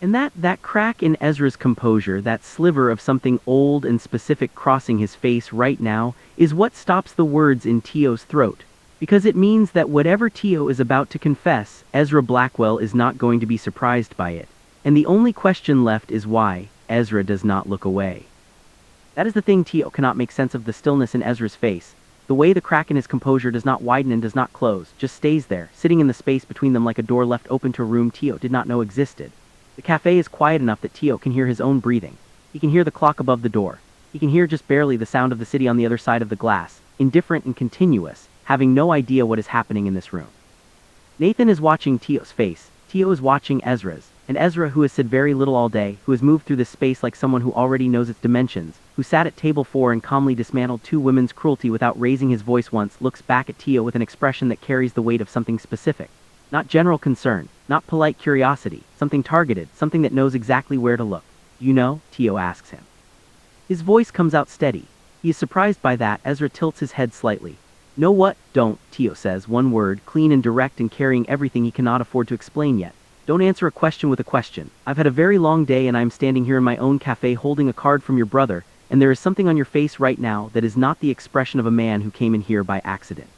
And that crack in Ezra's composure, that sliver of something old and specific crossing his face right now, is what stops the words in Tio's throat. Because it means that whatever Tio is about to confess, Ezra Blackwell is not going to be surprised by it. And the only question left is why Ezra does not look away. That is the thing. Tio cannot make sense of the stillness in Ezra's face. The way the crack in his composure does not widen and does not close, just stays there, sitting in the space between them like a door left open to a room Tio did not know existed. The cafe is quiet enough that Tio can hear his own breathing. He can hear the clock above the door. He can hear just barely the sound of the city on the other side of the glass, indifferent and continuous, having no idea what is happening in this room. Nathan is watching Tio's face. Tio is watching Ezra's. And Ezra, who has said very little all day, who has moved through this space like someone who already knows its dimensions, who sat at table 4 and calmly dismantled 2 women's cruelty without raising his voice once, looks back at Tio with an expression that carries the weight of something specific. Not general concern, not polite curiosity, something targeted, something that knows exactly where to look. "You know?" Tio asks him. His voice comes out steady. He is surprised by that. Ezra tilts his head slightly. "Know what?" "Don't," Tio says, one word, clean and direct and carrying everything he cannot afford to explain yet. "Don't answer a question with a question. I've had a very long day and I am standing here in my own cafe holding a card from your brother, and there is something on your face right now that is not the expression of a man who came in here by accident.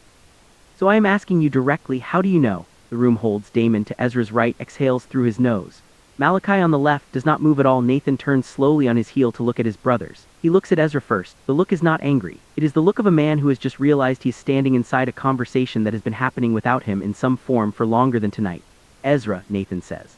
So I am asking you directly, how do you know?" The room holds. Damon, to Ezra's right, exhales through his nose. Malachi on the left does not move at all. Nathan turns slowly on his heel to look at his brothers. He looks at Ezra first. The look is not angry. It is the look of a man who has just realized he is standing inside a conversation that has been happening without him in some form for longer than tonight. "Ezra," Nathan says.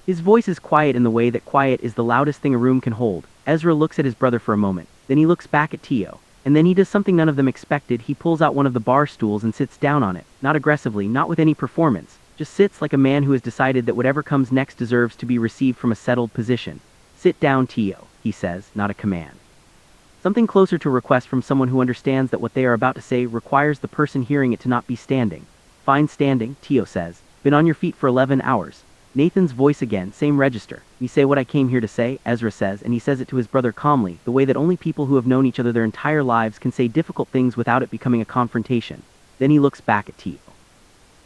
His voice is quiet in the way that quiet is the loudest thing a room can hold. Ezra looks at his brother for a moment. Then he looks back at Tio. And then he does something none of them expected. He pulls out one of the bar stools and sits down on it. Not aggressively, not with any performance. Just sits like a man who has decided that whatever comes next deserves to be received from a settled position. "Sit down, Tio," he says, not a command. Something closer to a request from someone who understands that what they are about to say requires the person hearing it to not be standing. "Fine standing," Tio says. "Been on your feet for 11 hours. Nathan's voice again, same register. "Me say what I came here to say," Ezra says, and he says it to his brother calmly, the way that only people who have known each other their entire lives can say difficult things without it becoming a confrontation. Then he looks back at Tio.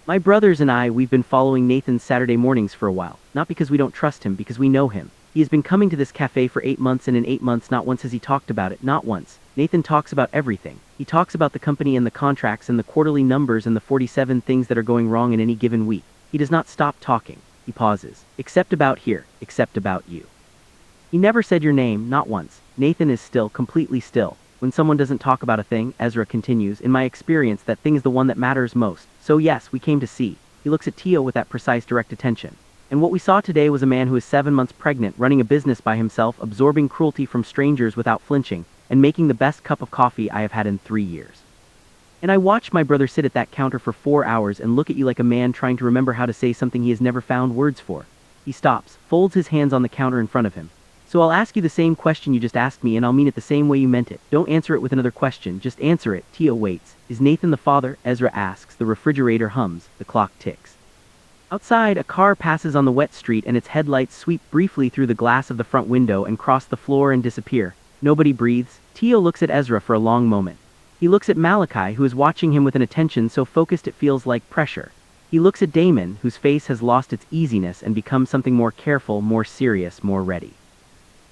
"My brothers and I, we've been following Nathan's Saturday mornings for a while. Not because we don't trust him, because we know him. He has been coming to this cafe for 8 months, and in 8 months not once has he talked about it, not once. Nathan talks about everything. He talks about the company and the contracts and the quarterly numbers and the 47 things that are going wrong in any given week. He does not stop talking." He pauses. "Except about here, except about you. He never said your name, not once." Nathan is still, completely still. "When someone doesn't talk about a thing," Ezra continues, "in my experience that thing is the one that matters most. So yes, we came to see." He looks at Tio with that precise, direct attention. "And what we saw today was a man who is 7 months pregnant, running a business by himself, absorbing cruelty from strangers without flinching, and making the best cup of coffee I have had in 3 years. And I watched my brother sit at that counter for 4 hours and look at you like a man trying to remember how to say something he has never found words for." He stops, folds his hands on the counter in front of him. "So I'll ask you the same question you just asked me, and I'll mean it the same way you meant it. Don't answer it with another question, just answer it." Tio waits. "Is Nathan the father?" Ezra asks. The refrigerator hums. The clock ticks. Outside, a car passes on the wet street and its headlights sweep briefly through the glass of the front window and cross the floor and disappear. Nobody breathes. Tio looks at Ezra for a long moment. He looks at Malachi, who is watching him with an attention so focused it feels like pressure. He looks at Damon, whose face has lost its easiness and become something more careful, more serious, more ready.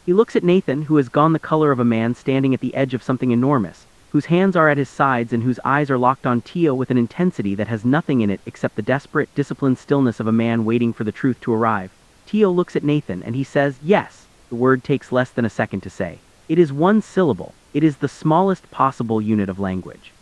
He looks at Nathan, who has gone the color of a man standing at the edge of something enormous, whose hands are at his sides and whose eyes are locked on Tio with an intensity that has nothing in it except the desperate, disciplined stillness of a man waiting for the truth to arrive. Tio looks at Nathan and he says, "Yes." The word takes less than a second to say. It is one syllable. It is the smallest possible unit of language.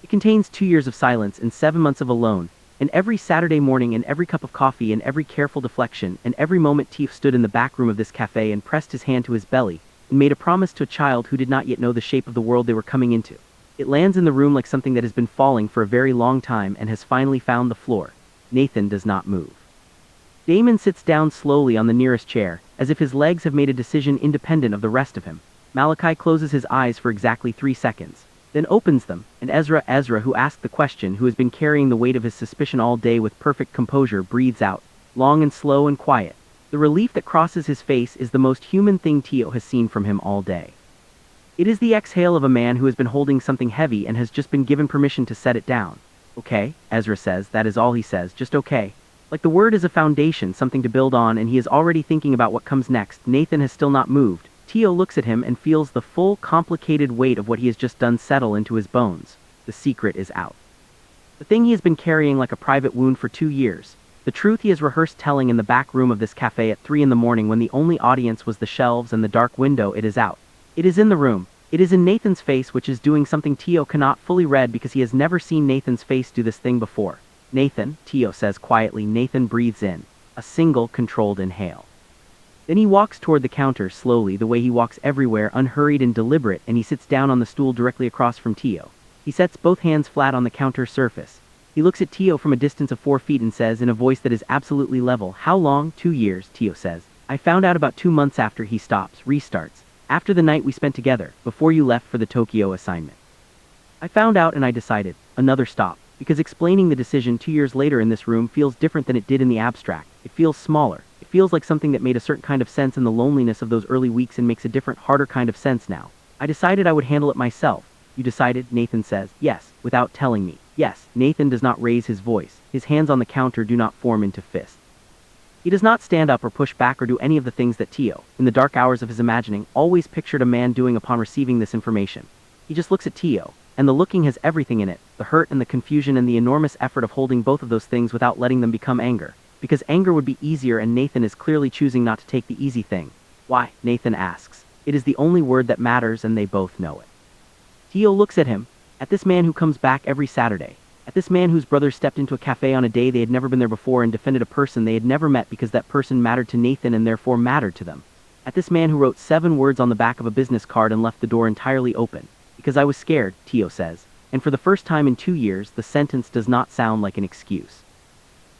It contains 2 years of silence and 7 months of alone, and every Saturday morning and every cup of coffee and every careful deflection and every moment Tio stood in the back room of this cafe and pressed his hand to his belly and made a promise to a child who did not yet know the shape of the world they were coming into. It lands in the room like something that has been falling for a very long time and has finally found the floor. Nathan does not move. Damon sits down slowly on the nearest chair, as if his legs have made a decision independent of the rest of him. Malachi closes his eyes for exactly 3 seconds, then opens them, and Ezra, who asked the question, who has been carrying the weight of his suspicion all day with perfect composure, breathes out, long and slow and quiet. The relief that crosses his face is the most human thing Tio has seen from him all day. It is the exhale of a man who has been holding something heavy and has just been given permission to set it down. "Okay," Ezra says. That is all he says, just okay. Like the word is a foundation, something to build on, and he is already thinking about what comes next. Nathan has still not moved. Tio looks at him and feels the full, complicated weight of what he has just done settle into his bones. The secret is out. The thing he has been carrying like a private wound for 2 years. The truth he has rehearsed telling in the back room of this cafe at 3 in the morning when the only audience was the shelves and the dark window. It is out. It is in the room. It is in Nathan's face, which is doing something Tio cannot fully read because he has never seen Nathan's face do this thing before. "Nathan," Tio says quietly. Nathan breathes in. A single, controlled inhale. Then he walks toward the counter slowly, the way he walks everywhere, unhurried and deliberate, and he sits down on the stool directly across from Tio. He sets both hands flat on the counter surface. He looks at Tio from a distance of 4 feet and says in a voice that is absolutely level, "How long?" 2 years, Tio says. "I found out about 2 months after." He stops, restarts. "After the night we spent together, before you left for the Tokyo assignment. I found out and I decided." Another stop. Because explaining the decision 2 years later in this room feels different than it did in the abstract. It feels smaller. It feels like something that made a certain kind of sense in the loneliness of those early weeks and makes a different, harder kind of sense now. "I decided I would handle it myself." "You decided?" Nathan says. "Yes, without telling me." "Yes." Nathan does not raise his voice. His hands on the counter do not form into fists. He does not stand up or push back or do any of the things that Tio, in the dark hours of his imagining, always pictured a man doing upon receiving this information. He just looks at Tio, and the looking has everything in it, the hurt and the confusion and the enormous effort of holding both of those things without letting them become anger. Because anger would be easier and Nathan is clearly choosing not to take the easy thing. "Why?" Nathan asks. It is the only word that matters and they both know it. Tio looks at him, at this man who comes back every Saturday, at this man whose brother stepped into a cafe on a day they had never been there before and defended a person they had never met because that person mattered to Nathan and therefore mattered to them. At this man who wrote 7 words on the back of a business card and left the door entirely open. "Because I was scared," Tio says, and for the first time in 2 years the sentence does not sound like an excuse.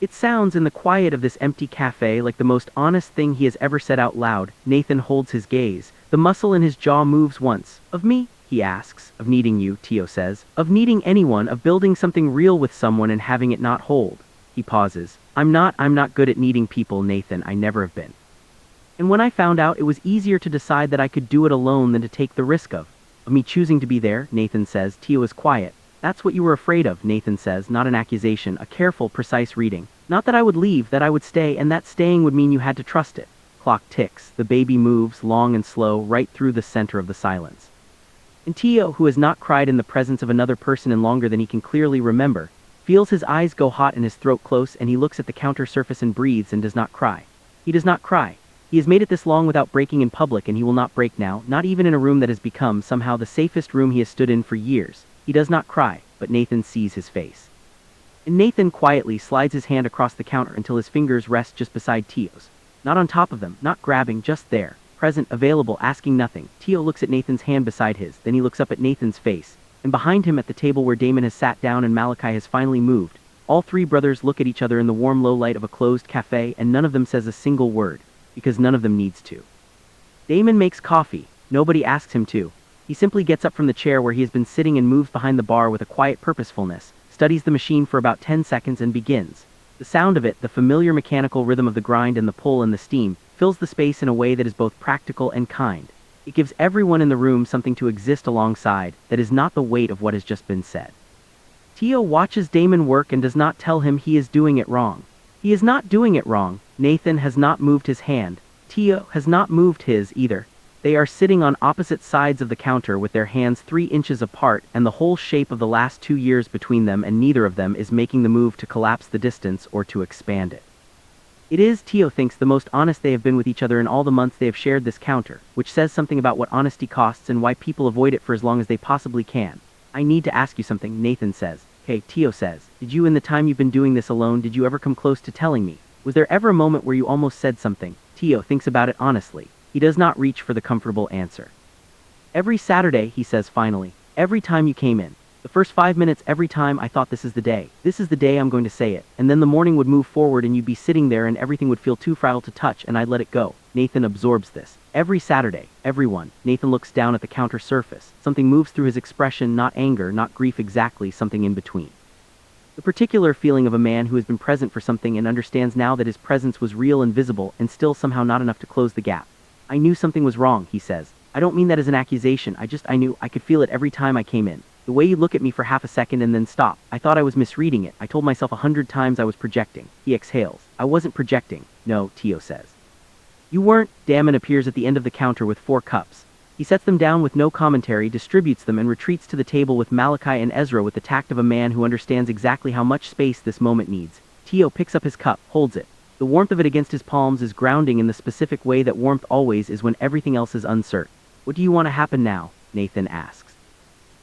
It sounds in the quiet of this empty cafe like the most honest thing he has ever said out loud. Nathan holds his gaze. The muscle in his jaw moves once. "Of me?" he asks. "Of needing you," Tio says. "Of needing anyone, of building something real with someone and having it not hold." He pauses. I'm not good at needing people, Nathan. I never have been. And when I found out, it was easier to decide that I could do it alone than to take the risk of me choosing to be there," Nathan says. Tio is quiet. "That's what you were afraid of," Nathan says, not an accusation, a careful, precise reading. "Not that I would leave, that I would stay, and that staying would mean you had to trust it." Clock ticks. The baby moves, long and slow, right through the center of the silence. And Tio, who has not cried in the presence of another person in longer than he can clearly remember, feels his eyes go hot and his throat close, and he looks at the counter surface and breathes and does not cry. He does not cry. He has made it this long without breaking in public, and he will not break now, not even in a room that has become somehow the safest room he has stood in for years. He does not cry, but Nathan sees his face. And Nathan quietly slides his hand across the counter until his fingers rest just beside Tio's. Not on top of them, not grabbing, just there, present, available, asking nothing. Tio looks at Nathan's hand beside his, then he looks up at Nathan's face, and behind him at the table where Damon has sat down and Malachi has finally moved, all 3 brothers look at each other in the warm low light of a closed cafe, and none of them says a single word. Because none of them needs to. Damon makes coffee. Nobody asks him to. He simply gets up from the chair where he has been sitting and moves behind the bar with a quiet purposefulness, studies the machine for about 10 seconds and begins. The sound of it, the familiar mechanical rhythm of the grind and the pull and the steam, fills the space in a way that is both practical and kind. It gives everyone in the room something to exist alongside that is not the weight of what has just been said. Tio watches Damon work and does not tell him he is doing it wrong. He is not doing it wrong. Nathan has not moved his hand. Tio has not moved his either. They are sitting on opposite sides of the counter with their hands 3 inches apart and the whole shape of the last 2 years between them, and neither of them is making the move to collapse the distance or to expand it. It is, Tio thinks, the most honest they have been with each other in all the months they have shared this counter, which says something about what honesty costs and why people avoid it for as long as they possibly can. I need to ask you something, Nathan says. Hey, Tio says, did you, in the time you've been doing this alone, did you ever come close to telling me? Was there ever a moment where you almost said something? Tio thinks about it honestly. He does not reach for the comfortable answer. Every Saturday, he says finally. Every time you came in. The first 5 minutes every time I thought this is the day. This is the day I'm going to say it. And then the morning would move forward and you'd be sitting there and everything would feel too fragile to touch and I'd let it go. Nathan absorbs this. Every Saturday, everyone. Nathan looks down at the counter surface. Something moves through his expression, not anger, not grief exactly, something in between. The particular feeling of a man who has been present for something and understands now that his presence was real and visible and still somehow not enough to close the gap. I knew something was wrong, he says. I don't mean that as an accusation, I knew, I could feel it every time I came in. The way you look at me for half a second and then stop. I thought I was misreading it. I told myself 100 times I was projecting. He exhales. I wasn't projecting. No, Tio says. You weren't. Damon appears at the end of the counter with 4 cups. He sets them down with no commentary, distributes them, and retreats to the table with Malachi and Ezra with the tact of a man who understands exactly how much space this moment needs. Tio picks up his cup, holds it. The warmth of it against his palms is grounding in the specific way that warmth always is when everything else is uncertain. What do you want to happen now? Nathan asks.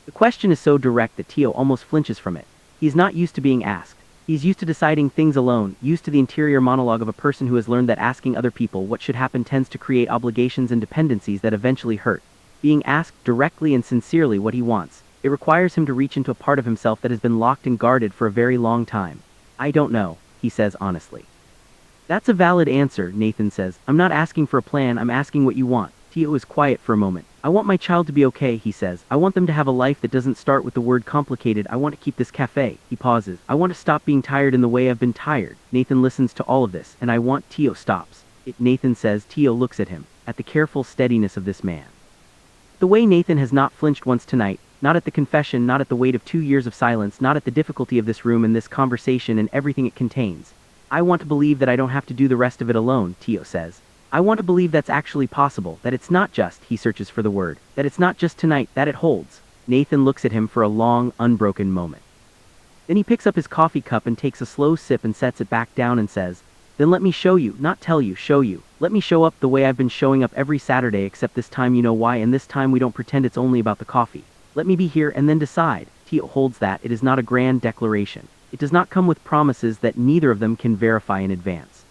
The question is so direct that Tio almost flinches from it. He is not used to being asked. He is used to deciding things alone, used to the interior monologue of a person who has learned that asking other people what should happen tends to create obligations and dependencies that eventually hurt. Being asked directly and sincerely what he wants, it requires him to reach into a part of himself that has been locked and guarded for a very long time. I don't know, he says honestly. That's a valid answer, Nathan says. I'm not asking for a plan, I'm asking what you want. Tio is quiet for a moment. I want my child to be okay, he says. I want them to have a life that doesn't start with the word complicated. I want to keep this cafe. He pauses. I want to stop being tired in the way I've been tired. Nathan listens to all of this, and I want Tio stops. Nathan says. Tio looks at him, at the careful steadiness of this man. The way Nathan has not flinched once tonight, not at the confession, not at the weight of 2 years of silence, not at the difficulty of this room and this conversation and everything it contains. I want to believe that I don't have to do the rest of it alone, Tio says. I want to believe that's actually possible, that it's not just, he searches for the word, that it's not just tonight, that it holds. Nathan looks at him for a long, unbroken moment. Then he picks up his coffee cup and takes a slow sip and sets it back down and says, then let me show you, not tell you, show you. Let me show up the way I've been showing up every Saturday, except this time you know why, and this time we don't pretend it's only about the coffee. Let me be here and then decide. Tio holds that. It is not a grand declaration. It does not come with promises that neither of them can verify in advance.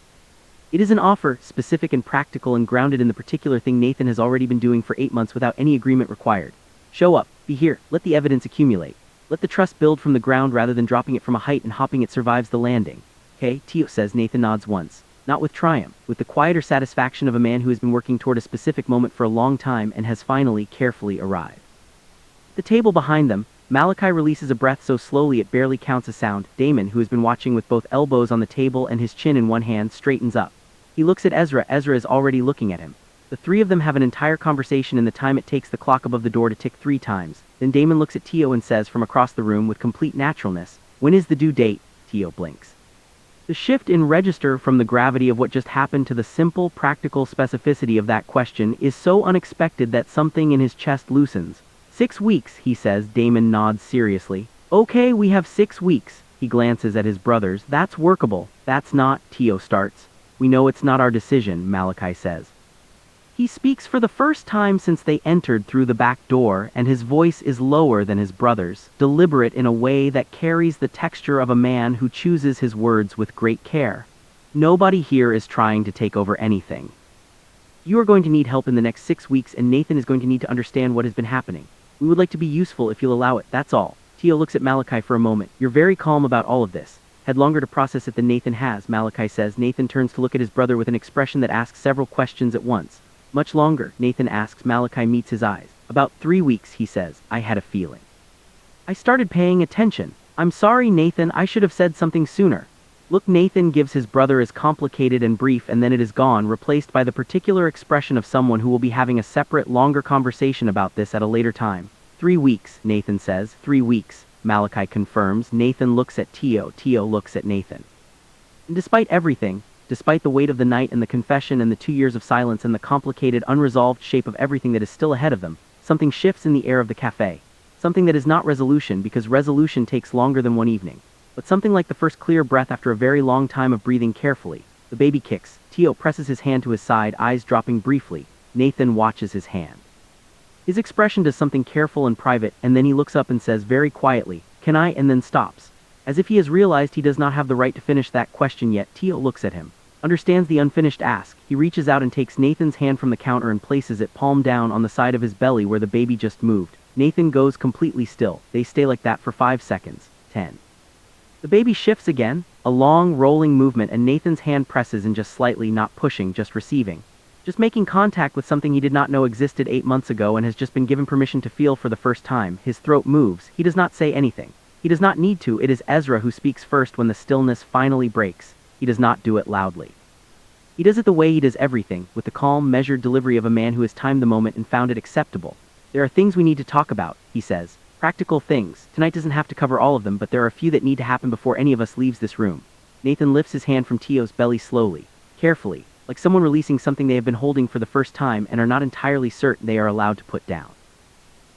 It is an offer, specific and practical and grounded in the particular thing Nathan has already been doing for 8 months without any agreement required. Show up, be here, let the evidence accumulate. Let the trust build from the ground rather than dropping it from a height and hoping it survives the landing. Okay, Tio says. Nathan nods once. Not with triumph, with the quieter satisfaction of a man who has been working toward a specific moment for a long time and has finally, carefully arrived. The table behind them, Malachi releases a breath so slowly it barely counts a sound. Damon, who has been watching with both elbows on the table and his chin in one hand, straightens up. He looks at Ezra. Ezra is already looking at him. The 3 of them have an entire conversation in the time it takes the clock above the door to tick 3 times. Then Damon looks at Tio and says from across the room with complete naturalness, when is the due date? Tio blinks. The shift in register from the gravity of what just happened to the simple, practical specificity of that question is so unexpected that something in his chest loosens. 6 weeks, he says. Damon nods seriously. Okay, we have 6 weeks. He glances at his brothers. That's workable. That's not, Tio starts. We know it's not our decision, Malachi says. He speaks for the first time since they entered through the back door, and his voice is lower than his brother's, deliberate in a way that carries the texture of a man who chooses his words with great care. Nobody here is trying to take over anything. You are going to need help in the next 6 weeks, and Nathan is going to need to understand what has been happening. We would like to be useful if you'll allow it, that's all. Tio looks at Malachi for a moment. You're very calm about all of this. Had longer to process it than Nathan has, Malachi says. Nathan turns to look at his brother with an expression that asks several questions at once. Much longer, Nathan asks. Malachi meets his eyes. About 3 weeks, he says. I had a feeling. I started paying attention. I'm sorry, Nathan, I should have said something sooner. Look, Nathan gives his brother as complicated and brief, and then it is gone, replaced by the particular expression of someone who will be having a separate, longer conversation about this at a later time. 3 weeks, Nathan says. 3 weeks. Malachi confirms. Nathan looks at Tio. Tio looks at Nathan. And despite everything, Despite the weight of the night and the confession and the 2 years of silence and the complicated, unresolved shape of everything that is still ahead of them, something shifts in the air of the cafe. Something that is not resolution, because resolution takes longer than one evening. But something like the first clear breath after a very long time of breathing carefully. The baby kicks. Tio presses his hand to his side, eyes dropping briefly. Nathan watches his hand. His expression does something careful and private, and then he looks up and says very quietly, "Can I?" and then stops. As if he has realized he does not have the right to finish that question yet, Tio looks at him. Understands the unfinished ask. He reaches out and takes Nathan's hand from the counter and places it palm down on the side of his belly where the baby just moved. Nathan goes completely still. They stay like that for 5 seconds. 10. The baby shifts again, a long, rolling movement, and Nathan's hand presses in just slightly, not pushing, just receiving. Just making contact with something he did not know existed 8 months ago and has just been given permission to feel for the first time. His throat moves. He does not say anything. He does not need to. It is Ezra who speaks first when the stillness finally breaks. He does not do it loudly. He does it the way he does everything, with the calm, measured delivery of a man who has timed the moment and found it acceptable. "There are things we need to talk about," he says. "Practical things. Tonight doesn't have to cover all of them, but there are a few that need to happen before any of us leaves this room." Nathan lifts his hand from Tio's belly slowly, carefully, like someone releasing something they have been holding for the first time and are not entirely certain they are allowed to put down.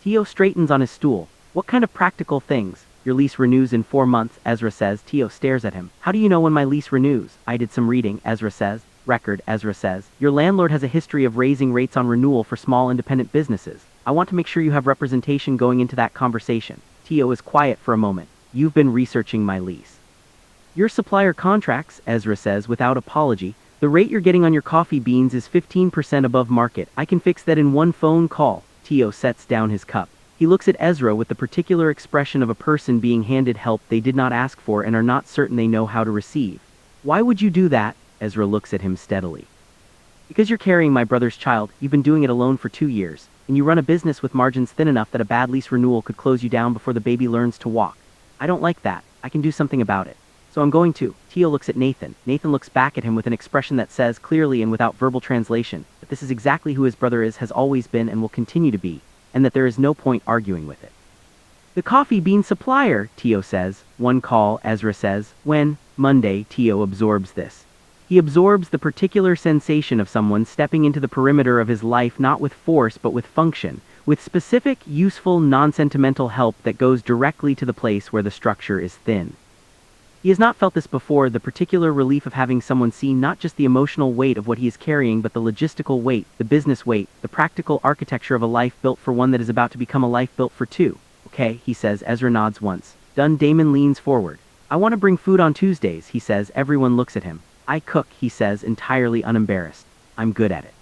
Tio straightens on his stool. "What kind of practical things?" "Your lease renews in 4 months, Ezra says. Tio stares at him. "How do you know when my lease renews?" "I did some reading," Ezra says. "Record," Ezra says. "Your landlord has a history of raising rates on renewal for small independent businesses. I want to make sure you have representation going into that conversation." Tio is quiet for a moment. "You've been researching my lease." "Your supplier contracts," Ezra says without apology. "The rate you're getting on your coffee beans is 15% above market. I can fix that in one phone call." Tio sets down his cup. He looks at Ezra with the particular expression of a person being handed help they did not ask for and are not certain they know how to receive. "Why would you do that?" Ezra looks at him steadily. "Because you're carrying my brother's child. You've been doing it alone for 2 years. And you run a business with margins thin enough that a bad lease renewal could close you down before the baby learns to walk. I don't like that. I can do something about it. So I'm going to." Tio looks at Nathan. Nathan looks back at him with an expression that says, clearly and without verbal translation, that this is exactly who his brother is, has always been, and will continue to be, and that there is no point arguing with it. "The coffee bean supplier," Tio says. "One call," Ezra says. "When?" "Monday." Tio absorbs this. He absorbs the particular sensation of someone stepping into the perimeter of his life not with force but with function, with specific, useful, non-sentimental help that goes directly to the place where the structure is thin. He has not felt this before, the particular relief of having someone see not just the emotional weight of what he is carrying but the logistical weight, the business weight, the practical architecture of a life built for one that is about to become a life built for two. "Okay," he says. Ezra nods once. Done. Damon leans forward. "I want to bring food on Tuesdays," he says. Everyone looks at him. "I cook," he says, entirely unembarrassed. "I'm good at it."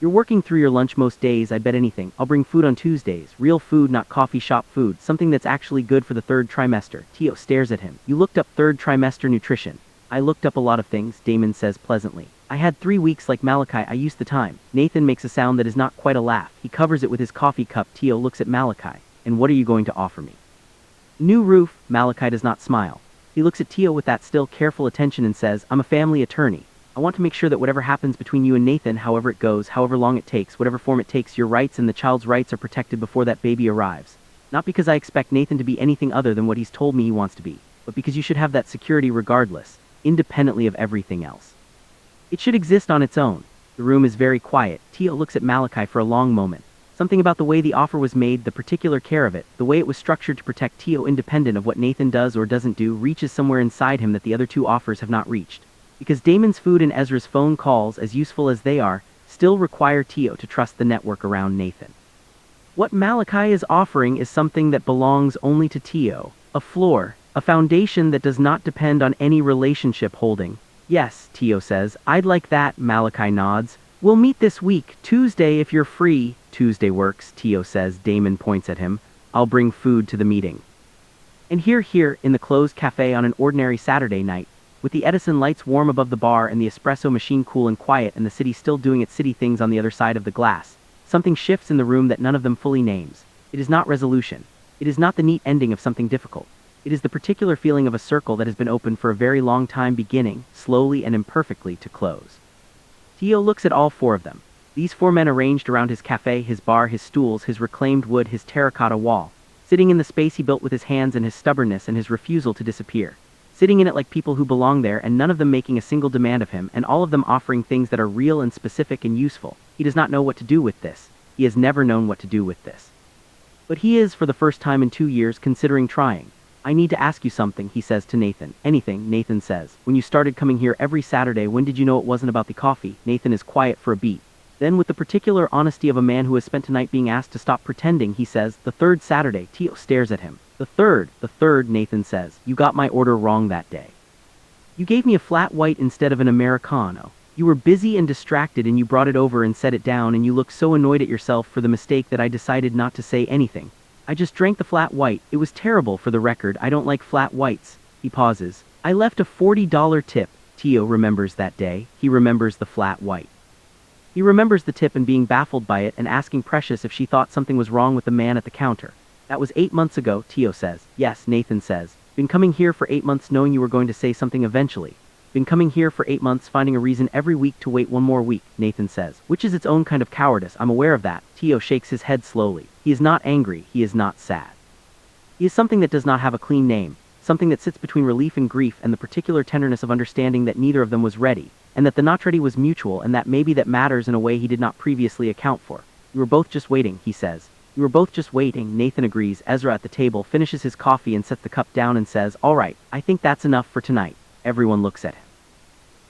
"You're working through your lunch most days. I bet anything. I'll bring food on Tuesdays. Real food, not coffee shop food. Something that's actually good for the 3rd trimester. Tio stares at him. "You looked up 3rd trimester nutrition." "I looked up a lot of things," Damon says pleasantly. "I had 3 weeks like Malachi. I used the time." Nathan makes a sound that is not quite a laugh. He covers it with his coffee cup. Tio looks at Malachi. "And what are you going to offer me?" "New roof." Malachi does not smile. He looks at Tio with that still careful attention and says, "I'm a family attorney. I want to make sure that whatever happens between you and Nathan, however it goes, however long it takes, whatever form it takes, your rights and the child's rights are protected before that baby arrives. Not because I expect Nathan to be anything other than what he's told me he wants to be, but because you should have that security regardless, independently of everything else. It should exist on its own." The room is very quiet. Tio looks at Malachi for a long moment. Something about the way the offer was made, the particular care of it, the way it was structured to protect Tio independent of what Nathan does or doesn't do, reaches somewhere inside him that the other 2 offers have not reached. Because Damon's food and Ezra's phone calls, as useful as they are, still require Tio to trust the network around Nathan. What Malachi is offering is something that belongs only to Tio. A floor, a foundation that does not depend on any relationship holding. "Yes," Tio says. "I'd like that." Malachi nods. "We'll meet this week, Tuesday if you're free." "Tuesday works," Tio says. Damon points at him. "I'll bring food to the meeting." And here, in the closed cafe on an ordinary Saturday night, with the Edison lights warm above the bar and the espresso machine cool and quiet and the city still doing its city things on the other side of the glass, something shifts in the room that none of them fully names. It is not resolution. It is not the neat ending of something difficult. It is the particular feeling of a circle that has been open for a very long time beginning, slowly and imperfectly, to close. Tio looks at all 4 of them. These 4 men arranged around his cafe, his bar, his stools, his reclaimed wood, his terracotta wall, sitting in the space he built with his hands and his stubbornness and his refusal to disappear. sitting in it like people who belong there and none of them making a single demand of him and all of them offering things that are real and specific and useful. He does not know what to do with this. He has never known what to do with this. But he is, for the first time in 2 years, considering trying. I need to ask you something, he says to Nathan. Anything, Nathan says. When you started coming here every Saturday, when did you know it wasn't about the coffee? Nathan is quiet for a beat. Then, with the particular honesty of a man who has spent tonight being asked to stop pretending, he says, the third Saturday. Tio stares at him. The third, Nathan says. You got my order wrong that day. You gave me a flat white instead of an Americano. You were busy and distracted and you brought it over and set it down and you looked so annoyed at yourself for the mistake that I decided not to say anything. I just drank the flat white. It was terrible, for the record. I don't like flat whites. He pauses. I left a $40 tip. Tio remembers that day. He remembers the flat white. He remembers the tip and being baffled by it and asking Precious if she thought something was wrong with the man at the counter. That was 8 months ago, Tio says. Yes, Nathan says. Been coming here for 8 months knowing you were going to say something eventually. Been coming here for 8 months finding a reason every week to wait one more week, Nathan says. Which is its own kind of cowardice, I'm aware of that. Tio shakes his head slowly. He is not angry, he is not sad. He is something that does not have a clean name, something that sits between relief and grief and the particular tenderness of understanding that neither of them was ready, and that the not ready was mutual and that maybe that matters in a way he did not previously account for. You were both just waiting, he says. You were both just waiting, Nathan agrees. Ezra at the table finishes his coffee and sets the cup down and says, all right, I think that's enough for tonight. Everyone looks at him.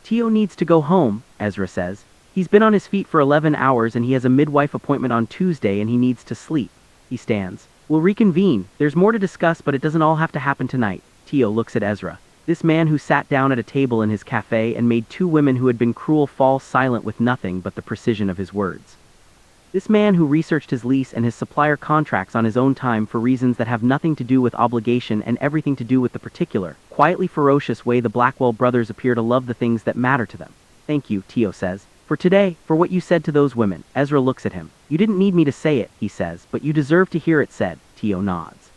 Tio needs to go home, Ezra says. He's been on his feet for 11 hours and he has a midwife appointment on Tuesday and he needs to sleep. He stands. We'll reconvene. There's more to discuss, but it doesn't all have to happen tonight. Tio looks at Ezra. This man who sat down at a table in his cafe and made 2 women who had been cruel fall silent with nothing but the precision of his words. This man who researched his lease and his supplier contracts on his own time for reasons that have nothing to do with obligation and everything to do with the particular, quietly ferocious way the Blackwell brothers appear to love the things that matter to them. Thank you, Tio says. For today, for what you said to those women. Ezra looks at him. You didn't need me to say it, he says, but you deserve to hear it said. Tio nods.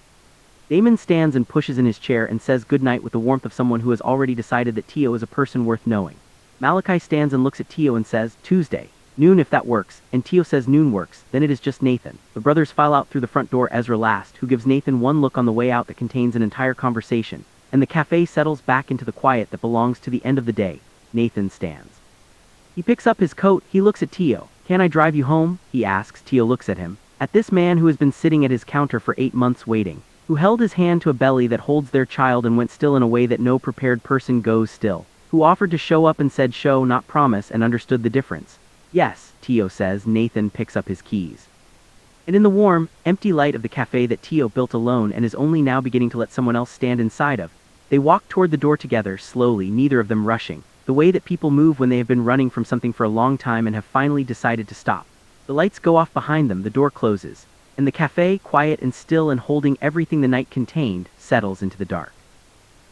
Damon stands and pushes in his chair and says goodnight with the warmth of someone who has already decided that Tio is a person worth knowing. Malachi stands and looks at Tio and says, Tuesday. Noon if that works, and Tio says noon works, then it is just Nathan. The brothers file out through the front door, Ezra last, who gives Nathan one look on the way out that contains an entire conversation, and the cafe settles back into the quiet that belongs to the end of the day. Nathan stands. He picks up his coat, he looks at Tio. Can I drive you home? He asks. Tio looks at him. At this man who has been sitting at his counter for 8 months waiting, who held his hand to a belly that holds their child and went still in a way that no prepared person goes still, who offered to show up and said show not promise and understood the difference. Yes, Tio says. Nathan picks up his keys. And in the warm, empty light of the cafe that Tio built alone and is only now beginning to let someone else stand inside of, they walk toward the door together, slowly, neither of them rushing, the way that people move when they have been running from something for a long time and have finally decided to stop. The lights go off behind them, the door closes, and the cafe, quiet and still and holding everything the night contained, settles into the dark.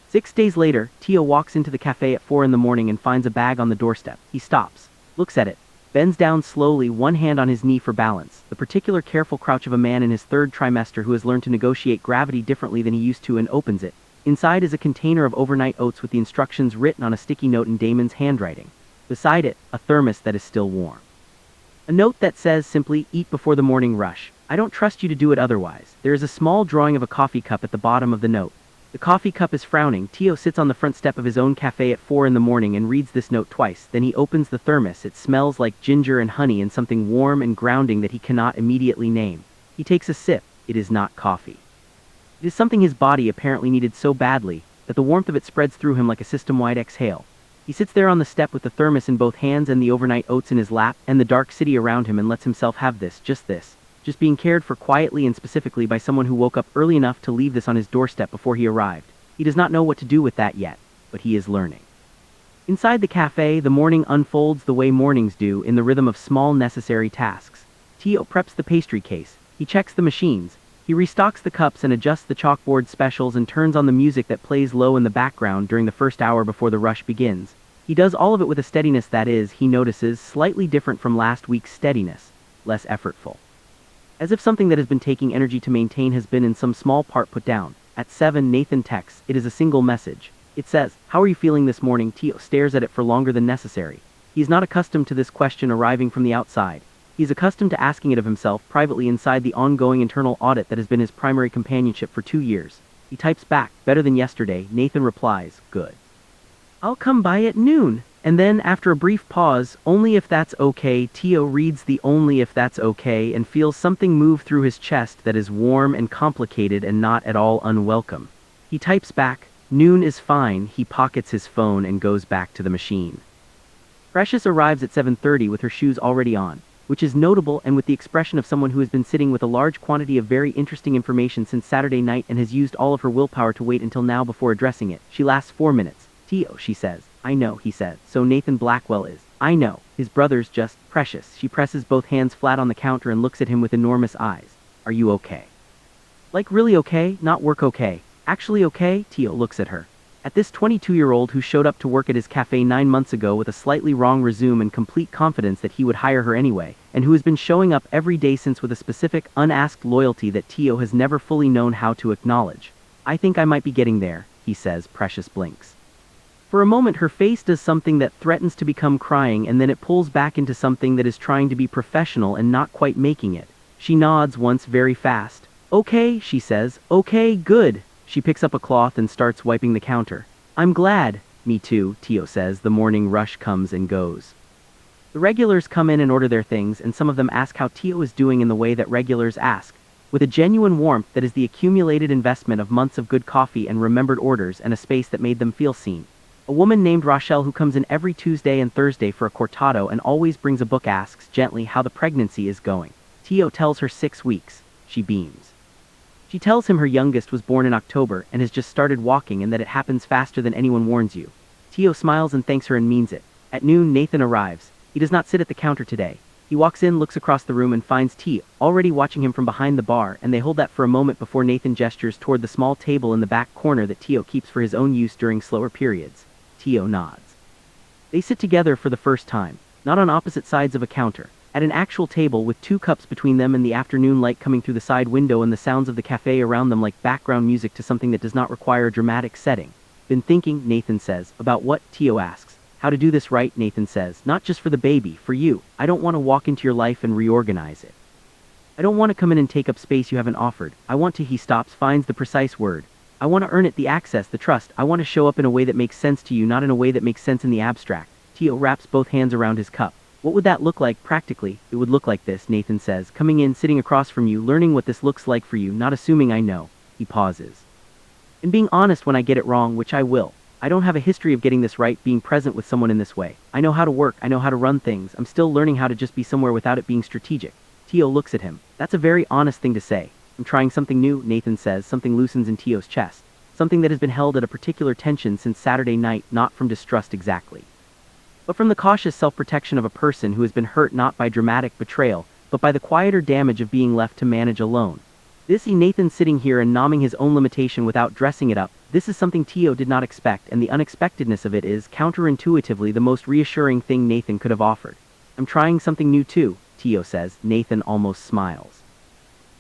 6 days later, Tio walks into the cafe at 4 in the morning and finds a bag on the doorstep. He stops, looks at it, bends down slowly, one hand on his knee for balance, the particular careful crouch of a man in his 3rd trimester who has learned to negotiate gravity differently than he used to, and opens it. Inside is a container of overnight oats with the instructions written on a sticky note in Damon's handwriting. Beside it, a thermos that is still warm. A note that says simply, eat before the morning rush. I don't trust you to do it otherwise. There is a small drawing of a coffee cup at the bottom of the note. The coffee cup is frowning. Tio sits on the front step of his own cafe at 4 in the morning and reads this note twice. Then he opens the thermos. It smells like ginger and honey and something warm and grounding that he cannot immediately name. He takes a sip. It is not coffee. It is something his body apparently needed so badly that the warmth of it spreads through him like a system-wide exhale. He sits there on the step with the thermos in both hands and the overnight oats in his lap and the dark city around him and lets himself have this, just being cared for quietly and specifically by someone who woke up early enough to leave this on his doorstep before he arrived. He does not know what to do with that yet, but he is learning. Inside the cafe, the morning unfolds the way mornings do, in the rhythm of small necessary tasks. Tio preps the pastry case. He checks the machines. He restocks the cups and adjusts the chalkboard specials and turns on the music that plays low in the background during the first hour before the rush begins. He does all of it with a steadiness that is, he notices, slightly different from last week's steadiness, less effortful. As if something that has been taking energy to maintain has been in some small part put down. At 7, Nathan texts. It is a single message. It says, how are you feeling this morning? Tio stares at it for longer than necessary. He is not accustomed to this question arriving from the outside. He is accustomed to asking it of himself privately inside the ongoing internal audit that has been his primary companionship for 2 years. He types back, better than yesterday. Nathan replies, good. I'll come by at noon. And then, after a brief pause, only if that's okay, Tio reads the only if that's okay and feels something move through his chest that is warm and complicated and not at all unwelcome. He types back, noon is fine. He pockets his phone and goes back to the machine. Precious arrives at 7:30 with her shoes already on, which is notable and with the expression of someone who has been sitting with a large quantity of very interesting information since Saturday night and has used all of her willpower to wait until now before addressing it. She lasts 4 minutes. Tio, she says. I know, he says. So Nathan Blackwell is. I know. His brother's just Precious. She presses both hands flat on the counter and looks at him with enormous eyes. Are you okay? Like really okay? Not work okay. Actually okay? Tio looks at her. At this 22-year-old who showed up to work at his cafe 9 months ago with a slightly wrong resume and complete confidence that he would hire her anyway, and who has been showing up every day since with a specific, unasked loyalty that Tio has never fully known how to acknowledge. I think I might be getting there, he says. Precious blinks. For a moment her face does something that threatens to become crying and then it pulls back into something that is trying to be professional and not quite making it. She nods once very fast. Okay, she says. Okay, good. She picks up a cloth and starts wiping the counter. I'm glad. Me too, Tio says. The morning rush comes and goes. The regulars come in and order their things and some of them ask how Tio is doing in the way that regulars ask, with a genuine warmth that is the accumulated investment of months of good coffee and remembered orders and a space that made them feel seen. A woman named Rochelle who comes in every Tuesday and Thursday for a cortado and always brings a book asks gently how the pregnancy is going. Tio tells her 6 weeks. She beams. She tells him her youngest was born in October and has just started walking and that it happens faster than anyone warns you. Tio smiles and thanks her and means it. At noon, Nathan arrives. He does not sit at the counter today. He walks in, looks across the room and finds Tio already watching him from behind the bar, and they hold that for a moment before Nathan gestures toward the small table in the back corner that Tio keeps for his own use during slower periods. Tio nods. They sit together for the first time, not on opposite sides of a counter, at an actual table with 2 cups between them and the afternoon light coming through the side window and the sounds of the cafe around them like background music to something that does not require a dramatic setting. Been thinking, Nathan says. About what? Tio asks. How to do this right, Nathan says. Not just for the baby, for you. I don't want to walk into your life and reorganize it. I don't want to come in and take up space you haven't offered. I want to, he stops, finds the precise word. I want to earn it, the access, the trust. I want to show up in a way that makes sense to you, not in a way that makes sense in the abstract. Tio wraps both hands around his cup. What would that look like practically? It would look like this, Nathan says, coming in, sitting across from you, learning what this looks like for you, not assuming I know. He pauses. And being honest when I get it wrong, which I will. I don't have a history of getting this right, being present with someone in this way. I know how to work, I know how to run things. I'm still learning how to just be somewhere without it being strategic. Tio looks at him. That's a very honest thing to say. I'm trying something new, Nathan says. Something loosens in Tio's chest. Something that has been held at a particular tension since Saturday night, not from distrust exactly, but from the cautious self-protection of a person who has been hurt not by dramatic betrayal, but by the quieter damage of being left to manage alone. This is Nathan sitting here and nomming his own limitation without dressing it up. This is something Tio did not expect, and the unexpectedness of it is, counterintuitively, the most reassuring thing Nathan could have offered. I'm trying something new too, Tio says. Nathan almost smiles.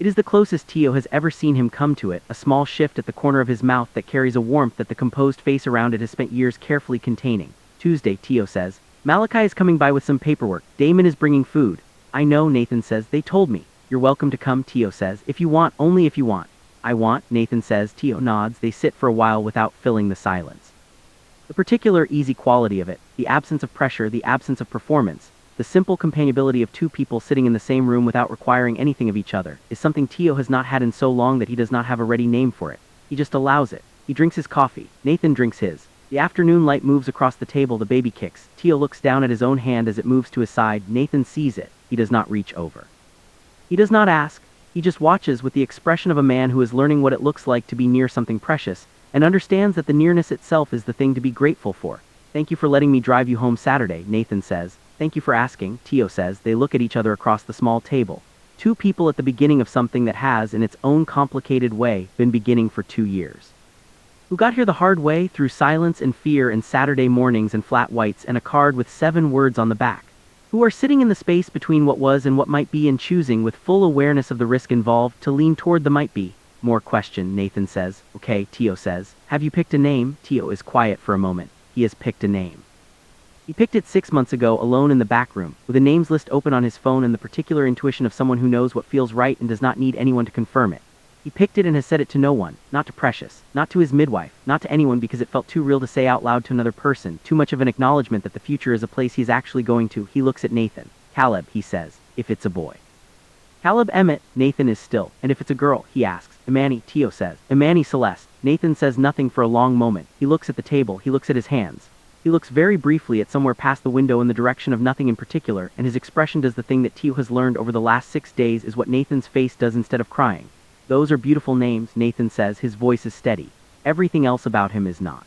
It is the closest Tio has ever seen him come to it, a small shift at the corner of his mouth that carries a warmth that the composed face around it has spent years carefully containing. Tuesday, Tio says. Malachi is coming by with some paperwork. Damon is bringing food. I know, Nathan says. They told me. You're welcome to come, Tio says. If you want, only if you want. I want, Nathan says. Tio nods. They sit for a while without filling the silence. The particular easy quality of it, the absence of pressure, the absence of performance, the simple companionability of 2 people sitting in the same room without requiring anything of each other, is something Tio has not had in so long that he does not have a ready name for it. He just allows it. He drinks his coffee. Nathan drinks his. The afternoon light moves across the table. The baby kicks. Tio looks down at his own hand as it moves to his side. Nathan sees it. He does not reach over. He does not ask. He just watches with the expression of a man who is learning what it looks like to be near something precious, and understands that the nearness itself is the thing to be grateful for. Thank you for letting me drive you home Saturday, Nathan says. Thank you for asking, Tio says. They look at each other across the small table. 2 people at the beginning of something that has, in its own complicated way, been beginning for 2 years. Who got here the hard way, through silence and fear and Saturday mornings and flat whites and a card with 7 words on the back. Who are sitting in the space between what was and what might be and choosing with full awareness of the risk involved to lean toward the might be. More question, Nathan says. Okay, Tio says. Have you picked a name? Tio is quiet for a moment. He has picked a name. He picked it 6 months ago, alone in the back room, with a names list open on his phone and the particular intuition of someone who knows what feels right and does not need anyone to confirm it. He picked it and has said it to no one, not to Precious, not to his midwife, not to anyone because it felt too real to say out loud to another person, too much of an acknowledgement that the future is a place he's actually going to. He looks at Nathan. Caleb, he says, if it's a boy. Caleb Emmett, Nathan is still, and if it's a girl, he asks. Imani, Tio says. Imani Celeste. Nathan says nothing for a long moment. He looks at the table, he looks at his hands. He looks very briefly at somewhere past the window in the direction of nothing in particular, and his expression does the thing that Tio has learned over the last 6 days is what Nathan's face does instead of crying. Those are beautiful names, Nathan says, his voice is steady. Everything else about him is not.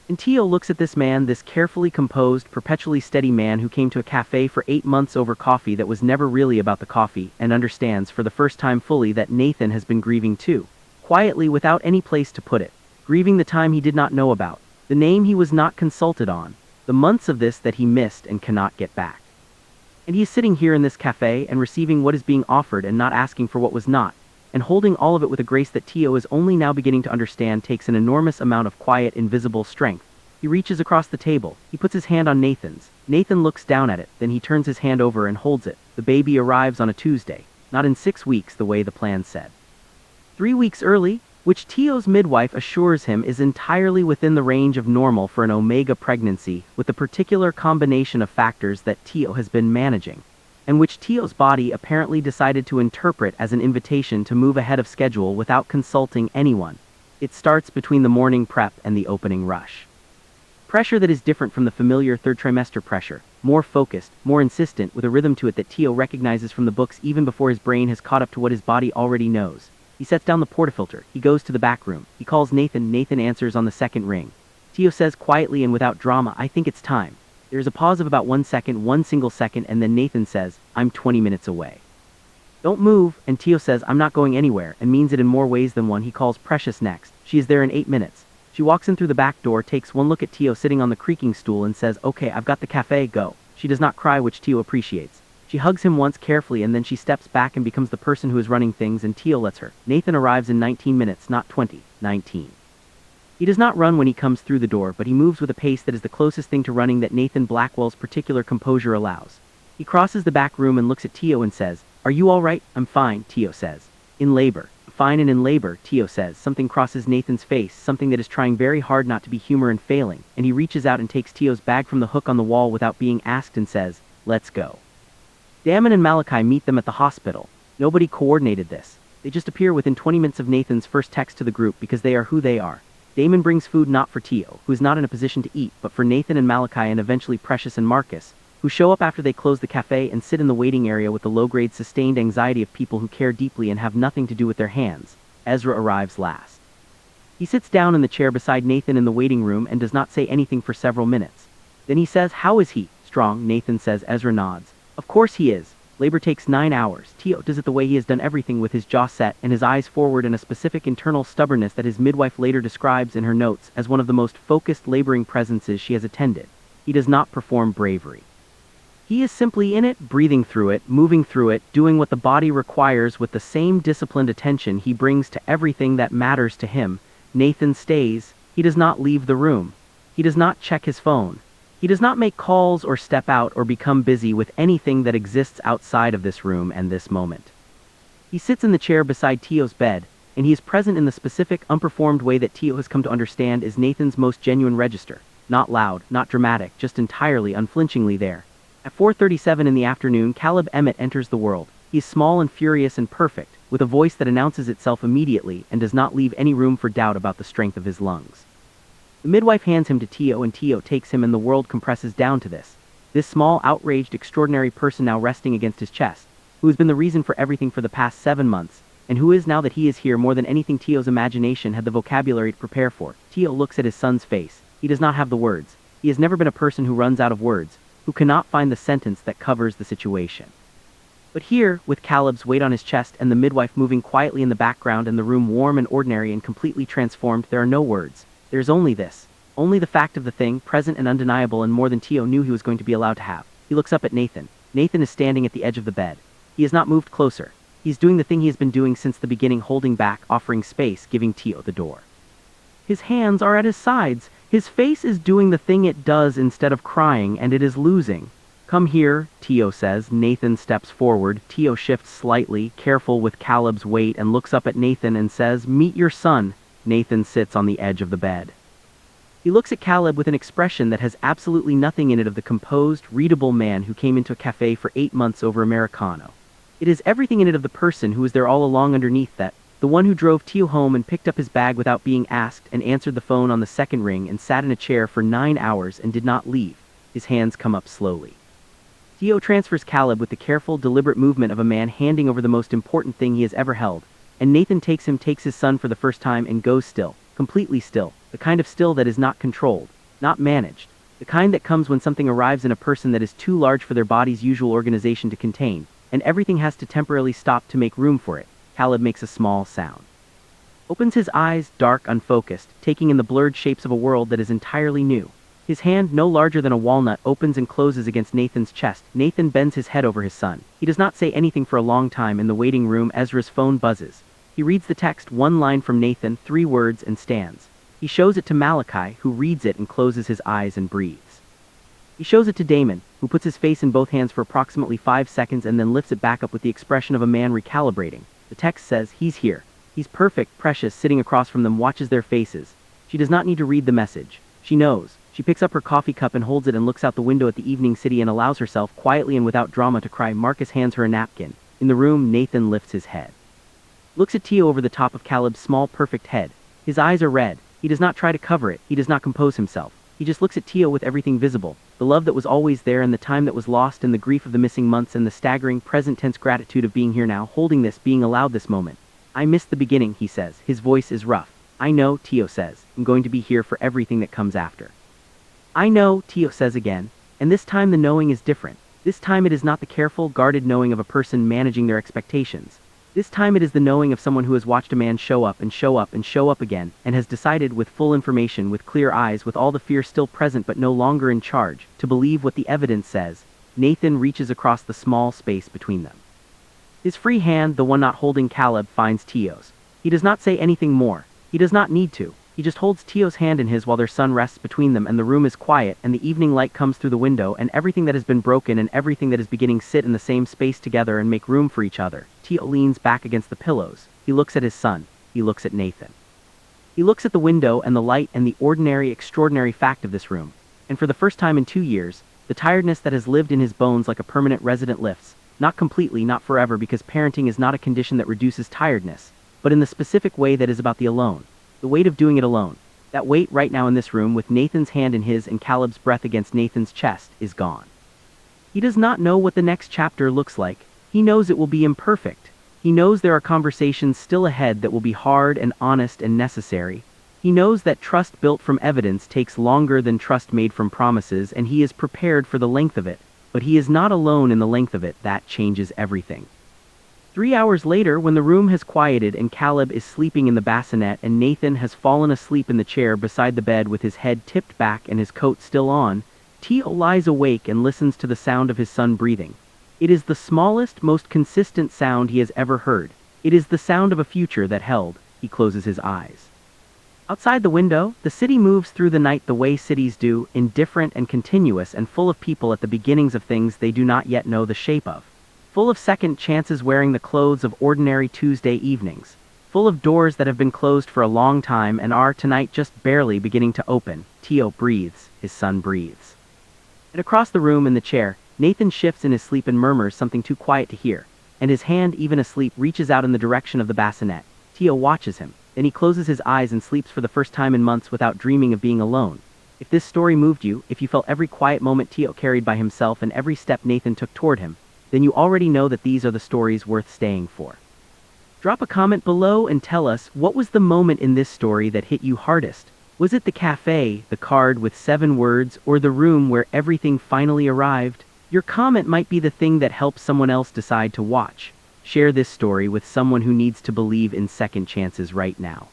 And Tio looks at this man, this carefully composed, perpetually steady man who came to a cafe for 8 months over coffee that was never really about the coffee, and understands for the first time fully that Nathan has been grieving too. Quietly, without any place to put it. Grieving the time he did not know about. The name he was not consulted on. The months of this that he missed and cannot get back. And he is sitting here in this cafe and receiving what is being offered and not asking for what was not, and holding all of it with a grace that Tio is only now beginning to understand takes an enormous amount of quiet, invisible strength. He reaches across the table. He puts his hand on Nathan's. Nathan looks down at it, then he turns his hand over and holds it. The baby arrives on a Tuesday, not in 6 weeks the way the plan said. 3 weeks early, which Tio's midwife assures him is entirely within the range of normal for an omega pregnancy, with the particular combination of factors that Tio has been managing, and which Tio's body apparently decided to interpret as an invitation to move ahead of schedule without consulting anyone. It starts between the morning prep and the opening rush. Pressure that is different from the familiar third trimester pressure, more focused, more insistent, with a rhythm to it that Tio recognizes from the books even before his brain has caught up to what his body already knows. He sets down the portafilter. He goes to the back room. He calls Nathan. Nathan answers on the second ring. Tio says quietly and without drama, I think it's time. There is a pause of about 1 second, one single second, and then Nathan says, I'm 20 minutes away. Don't move, and Tio says, I'm not going anywhere, and means it in more ways than one. He calls Precious next. She is there in 8 minutes. She walks in through the back door, takes one look at Tio sitting on the creaking stool and says, okay, I've got the cafe, go. She does not cry, which Tio appreciates. She hugs him once carefully and then she steps back and becomes the person who is running things, and Tio lets her. Nathan arrives in 19 minutes, not 20. 19. He does not run when he comes through the door, but he moves with a pace that is the closest thing to running that Nathan Blackwell's particular composure allows. He crosses the back room and looks at Tio and says, are you all right? I'm fine, Tio says. In labor. Fine and in labor, Tio says. Something crosses Nathan's face, something that is trying very hard not to be humor and failing, and he reaches out and takes Tio's bag from the hook on the wall without being asked and says, let's go. Damon and Malachi meet them at the hospital. Nobody coordinated this. They just appear within 20 minutes of Nathan's first text to the group because they are who they are. Damon brings food not for Tio, who is not in a position to eat, but for Nathan and Malachi and eventually Precious and Marcus, who show up after they close the cafe and sit in the waiting area with the low-grade sustained anxiety of people who care deeply and have nothing to do with their hands. Ezra arrives last. He sits down in the chair beside Nathan in the waiting room and does not say anything for several minutes. Then he says, how is he? Strong, Nathan says. Ezra nods. Of course he is. Labor takes 9 hours. Tio does it the way he has done everything, with his jaw set and his eyes forward, and a specific internal stubbornness that his midwife later describes in her notes as one of the most focused laboring presences she has attended. He does not perform bravery. He is simply in it, breathing through it, moving through it, doing what the body requires with the same disciplined attention he brings to everything that matters to him. Nathan stays. He does not leave the room. He does not check his phone. He does not make calls or step out or become busy with anything that exists outside of this room and this moment. He sits in the chair beside Tio's bed, and he is present in the specific, unperformed way that Tio has come to understand is Nathan's most genuine register. Not loud, not dramatic, just entirely, unflinchingly there. At 4:37 in the afternoon, Caleb Emmett enters the world. He is small and furious and perfect, with a voice that announces itself immediately and does not leave any room for doubt about the strength of his lungs. The midwife hands him to Tio, and Tio takes him, and the world compresses down to this small, outraged, extraordinary person now resting against his chest, who has been the reason for everything for the past 7 months, and who is, now that he is here, more than anything Tio's imagination had the vocabulary to prepare for. Tio looks at his son's face. He does not have the words. He has never been a person who runs out of words, who cannot find the sentence that covers the situation. But here, with Caleb's weight on his chest and the midwife moving quietly in the background and the room warm and ordinary and completely transformed, there are no words. There is only this. Only the fact of the thing, present and undeniable, and more than Tio knew he was going to be allowed to have. He looks up at Nathan. Nathan is standing at the edge of the bed. He has not moved closer. He is doing the thing he has been doing since the beginning, holding back, offering space, giving Tio the door. His hands are at his sides. His face is doing the thing it does instead of crying, and it is losing. Come here, Tio says. Nathan steps forward. Tio shifts slightly, careful with Caleb's weight, and looks up at Nathan and says, "Meet your son." Nathan sits on the edge of the bed. He looks at Caleb with an expression that has absolutely nothing in it of the composed, readable man who came into a cafe for 8 months over Americano. It is everything in it of the person who was there all along underneath that, the one who drove Tio home and picked up his bag without being asked and answered the phone on the second ring and sat in a chair for 9 hours and did not leave. His hands come up slowly. Tio transfers Caleb with the careful, deliberate movement of a man handing over the most important thing he has ever held, and Nathan takes his son for the first time and goes still, completely still, the kind of still that is not controlled, not managed, the kind that comes when something arrives in a person that is too large for their body's usual organization to contain, and everything has to temporarily stop to make room for it. Caleb makes a small sound. Opens his eyes, dark, unfocused, taking in the blurred shapes of a world that is entirely new. His hand, no larger than a walnut, opens and closes against Nathan's chest. Nathan bends his head over his son. He does not say anything for a long time. In the waiting room, Ezra's phone buzzes. He reads the text, 1 line from Nathan, 3 words, and stands. He shows it to Malachi, who reads it and closes his eyes and breathes. He shows it to Damon, who puts his face in both hands for approximately 5 seconds and then lifts it back up with the expression of a man recalibrating. The text says, "He's here. He's perfect." Precious, sitting across from them, watches their faces. She does not need to read the message. She knows. She picks up her coffee cup and holds it and looks out the window at the evening city and allows herself, quietly and without drama, to cry. Marcus hands her a napkin. In the room, Nathan lifts his head. Looks at Tio over the top of Caleb's small, perfect head. His eyes are red. He does not try to cover it. He does not compose himself. He just looks at Tio with everything visible. The love that was always there and the time that was lost and the grief of the missing months and the staggering, present-tense gratitude of being here now, holding this, being allowed this moment. "I missed the beginning," he says. His voice is rough. "I know," Tio says. "I'm going to be here for everything that comes after." "I know," Tio says again, and this time the knowing is different. This time it is not the careful, guarded knowing of a person managing their expectations. This time it is the knowing of someone who has watched a man show up and show up and show up again, and has decided with full information, with clear eyes, with all the fear still present but no longer in charge, to believe what the evidence says. Nathan reaches across the small space between them. His free hand, the one not holding Caleb, finds Tio's. He does not say anything more. He does not need to. He just holds Tio's hand in his while their son rests between them, and the room is quiet, and the evening light comes through the window, and everything that has been broken and everything that is beginning sit in the same space together and make room for each other. Tio leans back against the pillows. He looks at his son. He looks at Nathan. He looks at the window and the light and the ordinary, extraordinary fact of this room. And for the first time in 2 years, the tiredness that has lived in his bones like a permanent resident lifts. Not completely, not forever, because parenting is not a condition that reduces tiredness, but in the specific way that is about the alone. The weight of doing it alone. That weight right now in this room, with Nathan's hand in his and Caleb's breath against Nathan's chest, is gone. He does not know what the next chapter looks like. He knows it will be imperfect. He knows there are conversations still ahead that will be hard and honest and necessary. He knows that trust built from evidence takes longer than trust made from promises, and he is prepared for the length of it. But he is not alone in the length of it. That changes everything. 3 hours later, when the room has quieted and Caleb is sleeping in the bassinet and Nathan has fallen asleep in the chair beside the bed with his head tipped back and his coat still on, Tio lies awake and listens to the sound of his son breathing. It is the smallest, most consistent sound he has ever heard. It is the sound of a future that held. He closes his eyes. Outside the window, the city moves through the night the way cities do, indifferent and continuous and full of people at the beginnings of things they do not yet know the shape of. Full of second chances wearing the clothes of ordinary Tuesday evenings. Full of doors that have been closed for a long time and are tonight just barely beginning to open. Tio breathes. His son breathes. And across the room in the chair, Nathan shifts in his sleep and murmurs something too quiet to hear, and his hand, even asleep, reaches out in the direction of the bassinet. Tio watches him. Then he closes his eyes and sleeps for the first time in months without dreaming of being alone. If this story moved you, if you felt every quiet moment Tio carried by himself and every step Nathan took toward him, then you already know that these are the stories worth staying for. Drop a comment below and tell us, what was the moment in this story that hit you hardest? Was it the cafe, the card with 7 words, or the room where everything finally arrived? Your comment might be the thing that helps someone else decide to watch. Share this story with someone who needs to believe in second chances right now.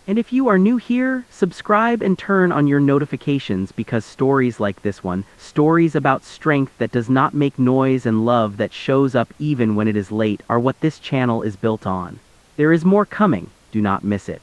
And if you are new here, subscribe and turn on your notifications, because stories like this one, stories about strength that does not make noise and love that shows up even when it is late, are what this channel is built on. There is more coming. Do not miss it.